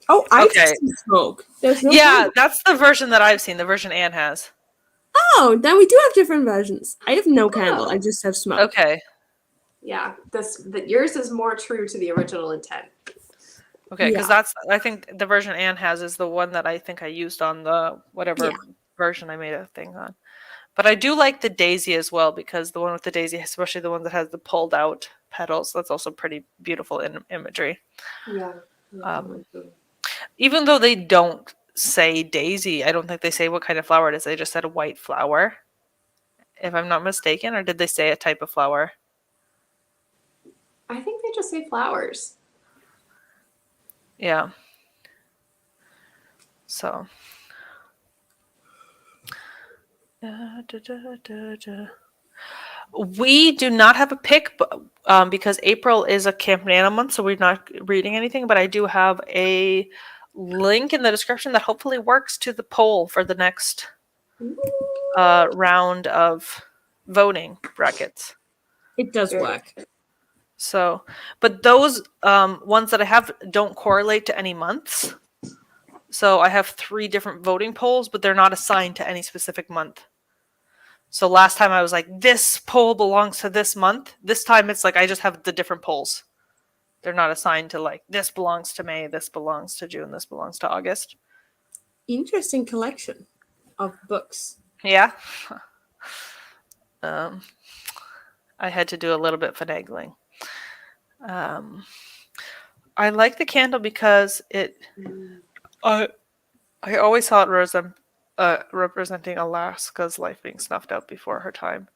Oh, I see smoke. There's no candle. That's the version that I've seen, the version Anne has. Oh, then we do have different versions. I have no candle. I just have smoke. Okay. Yeah, yours is more true to the original intent. Okay, because Yeah. I think the version Anne has is the one that I think I used on the whatever Yeah. version I made a thing on. But I do like the daisy as well, because the one with the daisy, especially the one that has the pulled out petals, that's also pretty beautiful in imagery. Yeah. Um, even though they don't say daisy, I don't think they say what kind of flower it is. They just said a white flower, if I'm not mistaken, or did they say a type of flower? I think they just say flowers. Yeah. So. We do not have a pick, because April is a Camp Nana month, so we're not reading anything. But I do have a link in the description that hopefully works to the poll for the next round of voting brackets. It does Very work. So, but those ones that I have don't correlate to any months. So I have 3 different voting polls, but they're not assigned to any specific month. So last time I was like, this poll belongs to this month. This time it's like I just have the different polls. They're not assigned to like, this belongs to May, this belongs to June, this belongs to August. Interesting collection of books. Yeah. I had to do a little bit finagling. I like the candle because it. I always saw it representing Alaska's life being snuffed out before her time.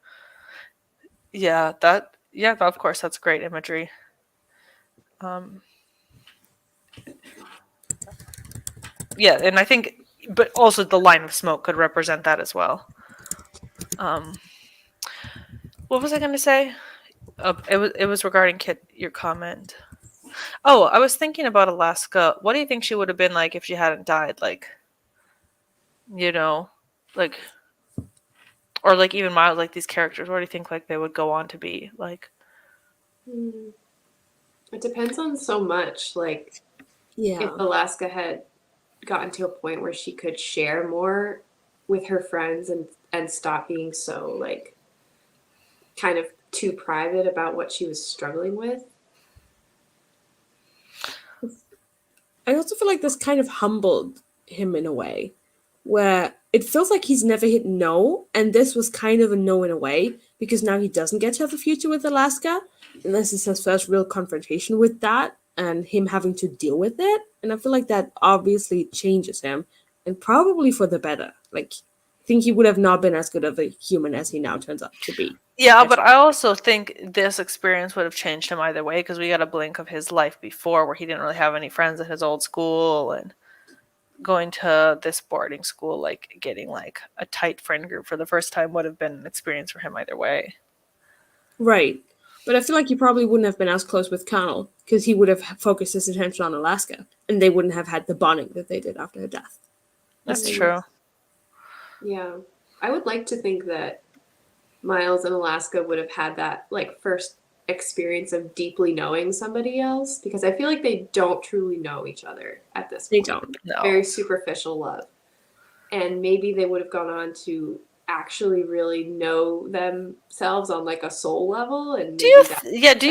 Yeah, of course, that's great imagery. Yeah, and I think, but also the line of smoke could represent that as well. What was I going to say? It was regarding Kit, your comment. Oh, I was thinking about Alaska. What do you think she would have been like if she hadn't died? Like, you know, like, or like even Miles, like these characters. What do you think like they would go on to be like? It depends on so much. Like, Yeah. if Alaska had gotten to a point where she could share more with her friends and stop being so like kind of too private about what she was struggling with. I also feel like this kind of humbled him in a way, where it feels like he's never hit no, and this was kind of a no in a way, because now he doesn't get to have a future with Alaska, and this is his first real confrontation with that, and him having to deal with it, and I feel like that obviously changes him, and probably for the better. Like, I think he would have not been as good of a human as he now turns out to be. Yeah, but I also think this experience would have changed him either way, because we got a blink of his life before where he didn't really have any friends at his old school, and going to this boarding school, like getting like a tight friend group for the first time would have been an experience for him either way. Right. But I feel like he probably wouldn't have been as close with Connell, because he would have focused his attention on Alaska, and they wouldn't have had the bonding that they did after her death. That's true. Yeah. I would like to think that Miles and Alaska would have had that like first experience of deeply knowing somebody else, because I feel like they don't truly know each other at this They point. don't. No. Very superficial love. And maybe they would have gone on to actually really know themselves on like a soul level. And Do you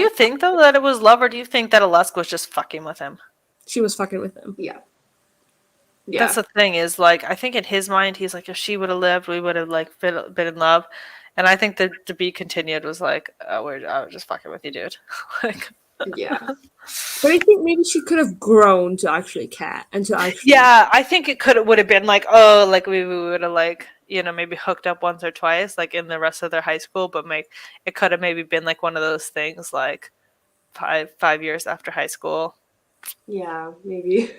think though that it was love, or do you think that Alaska was just fucking with him? She was fucking with him. Yeah. That's the thing, is like, I think in his mind he's like, if she would have lived, we would have like been in love. And I think that to be continued was like, I was just fucking with you, dude. Like, Yeah. But I think maybe she could have grown to actually care and to actually. yeah, I think it would have been like, oh, like we would have like, maybe hooked up once or twice, like in the rest of their high school, but it could have maybe been like one of those things like 5 years after high school. Yeah, maybe.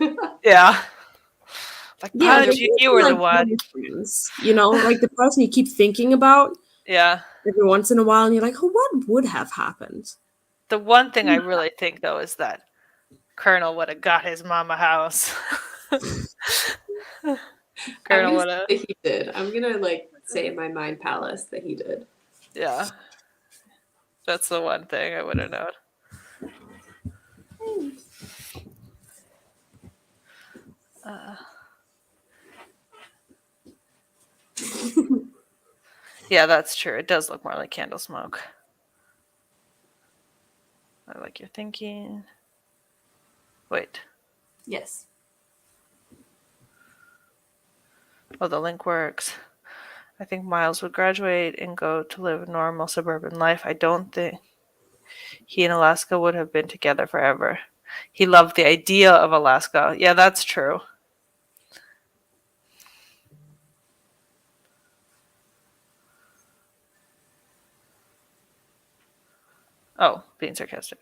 Yeah. Like, Yeah, Punch, you were the one. Like the person you keep thinking about Yeah. every once in a while, and you're like, oh, what would have happened? The one thing I really think though is that Colonel would have got his mama house. Colonel would have. He did. I'm gonna like say in my mind palace that he did. Yeah. That's the one thing I would have known. Yeah, that's true. It does look more like candle smoke. I like your thinking. Wait. Yes. Oh, the link works. I think Miles would graduate and go to live a normal suburban life. I don't think he and Alaska would have been together forever. He loved the idea of Alaska. Yeah, that's true. Oh, being sarcastic.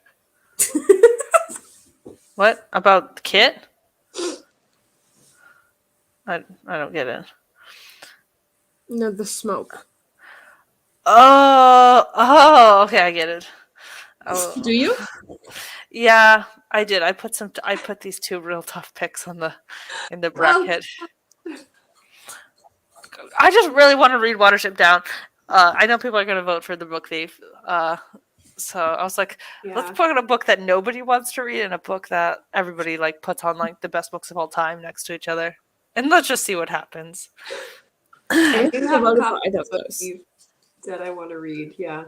What? About Kit? I don't get it. No, the smoke. Oh, okay, I get it. Oh, Do you? yeah, I did. I put these two real tough picks in the bracket. I just really want to read Watership Down. I know people are going to vote for The Book Thief. So I was like, let's put a book that nobody wants to read and a book that everybody like puts on like the best books of all time next to each other, and let's just see what happens. I do think have a about copy either of of the book those. that I want to read. Yeah.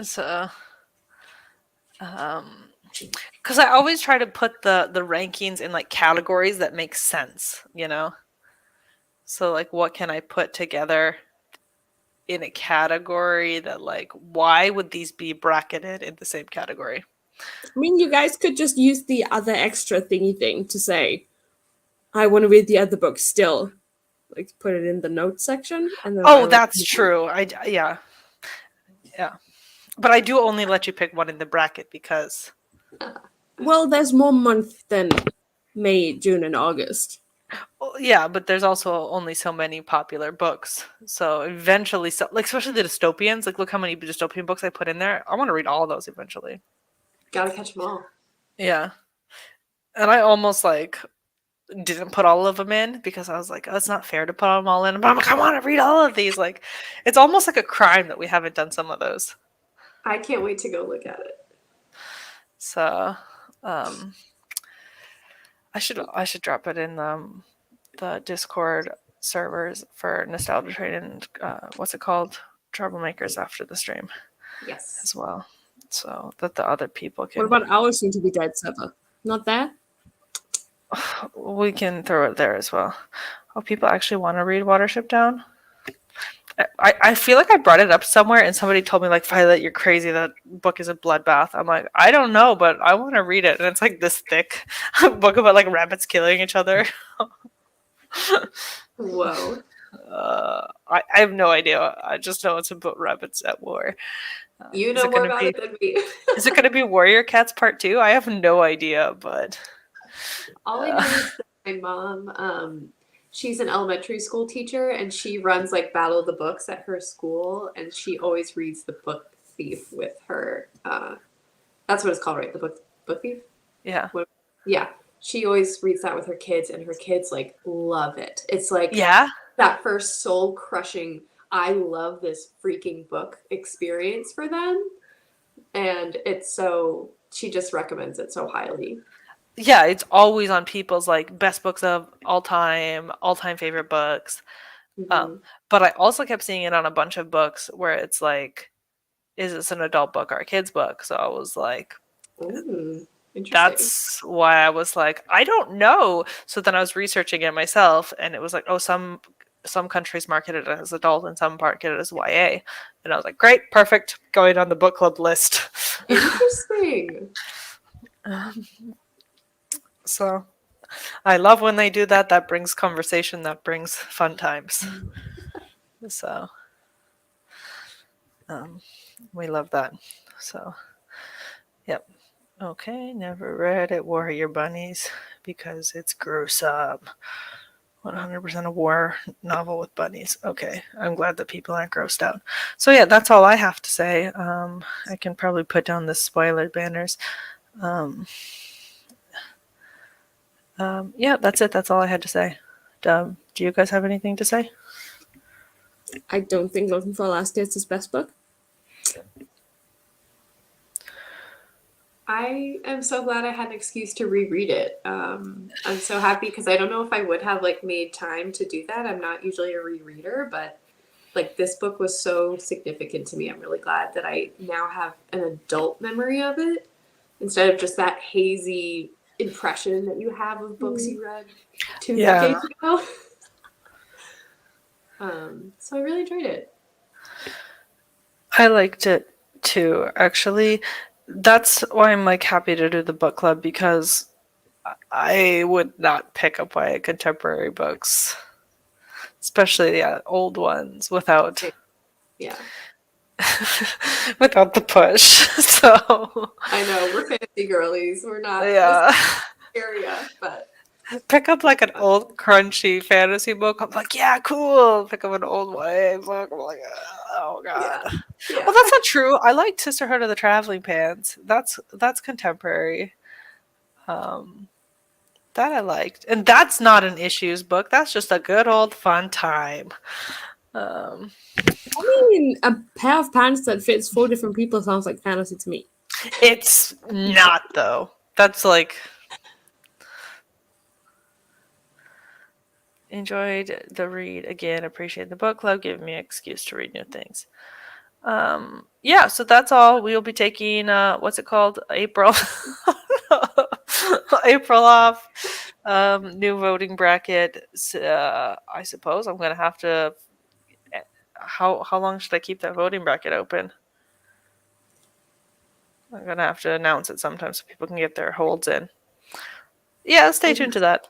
So, because I always try to put the rankings in like categories that make sense, you know. So like, what can I put together in a category that like, why would these be bracketed in the same category? I mean, you guys could just use the other extra thingy thing to say, I want to read the other book still. Like, put it in the notes section. And then Oh, that's true. Yeah. But I do only let you pick one in the bracket because. Well, there's more month than May, June, and August. Well, yeah, but there's also only so many popular books. So eventually, like especially the dystopians, like look how many dystopian books I put in there. I want to read all of those eventually. Gotta catch them all. Yeah, and I almost like didn't put all of them in because I was like, oh, it's not fair to put them all in. But I'm like, I want to read all of these. Like, it's almost like a crime that we haven't done some of those. I can't wait to go look at it. So, I should drop it in the Discord servers for Nostalgia Train and what's it called? Troublemakers after the stream Yes. as well, so that the other people can. What about our soon to be dead server? Not there? We can throw it there as well. Oh, people actually want to read Watership Down. I feel like I brought it up somewhere and somebody told me like, Violet, you're crazy. That book is a bloodbath. I'm like, I don't know, but I want to read it. And it's like this thick book about like rabbits killing each other. Whoa. I have no idea. I just know it's about rabbits at war. You know more about it than me. Is it going to be Warrior Cats Part 2? I have no idea, but All I know is that my mom, she's an elementary school teacher, and she runs like Battle of the Books at her school, and she always reads The Book Thief with her. That's what it's called, right? The Book Thief? yeah. Yeah. She always reads that with her kids, and her kids like love it. It's like Yeah? that first soul crushing, I love this freaking book experience for them. And it's so, she just recommends it so highly. Yeah, it's always on people's like best books of all time favorite books. Mhm. But I also kept seeing it on a bunch of books where it's like, is this an adult book or a kid's book? So I was like, Ooh, interesting. that's why I was like, I don't know. So then I was researching it myself, and it was like, oh, some countries market it as adult and some market it as YA. And I was like, great, perfect, going on the book club list. Interesting. So I love when they do that. That brings conversation, that brings fun times. So we love that. So yep. Okay, never read it, Warrior Bunnies, because it's gruesome. 100% a war novel with bunnies. Okay, I'm glad that people aren't grossed out. So yeah, that's all I have to say. I can probably put down the spoiler banners. Yeah, that's it. That's all I had to say. Do you guys have anything to say? I don't think Looking for Alaska is his best book. I am so glad I had an excuse to reread it. I'm so happy because I don't know if I would have like made time to do that. I'm not usually a rereader, but like this book was so significant to me. I'm really glad that I now have an adult memory of it instead of just that hazy impression that you have of books you read 2 Yeah. decades ago. So I really enjoyed it. I liked it too, actually. That's why I'm like happy to do the book club, because I would not pick up YA contemporary books, especially the old ones, without Yeah, without the push. So I know we're fantasy girlies. We're not yeah, this area, but pick up like an old crunchy fantasy book. I'm like, yeah, cool. Pick up an old YA book. I'm like, oh god. yeah. Well, that's not true. I liked Sisterhood of the Traveling Pants. That's contemporary. That I liked, and that's not an issues book. That's just a good old fun time. I mean, a pair of pants that fits 4 different people sounds like fantasy to me. It's not though. That's like enjoyed the read again. Appreciate the book club. Giving me an excuse to read new things. Yeah, so that's all. We'll be taking what's it called? April. April off. New voting bracket. I suppose I'm gonna have to. How long should I keep that voting bracket open? I'm gonna have to announce it sometime so people can get their holds in. Yeah, stay tuned to that.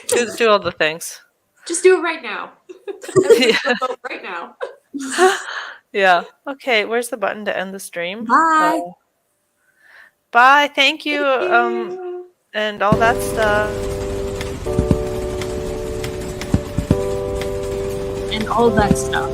Do all the things. Just do it right now. Everybody go vote right now. Yeah. Okay, where's the button to end the stream? Bye. Bye. Thank you. Thank you. And all that stuff. And all that stuff.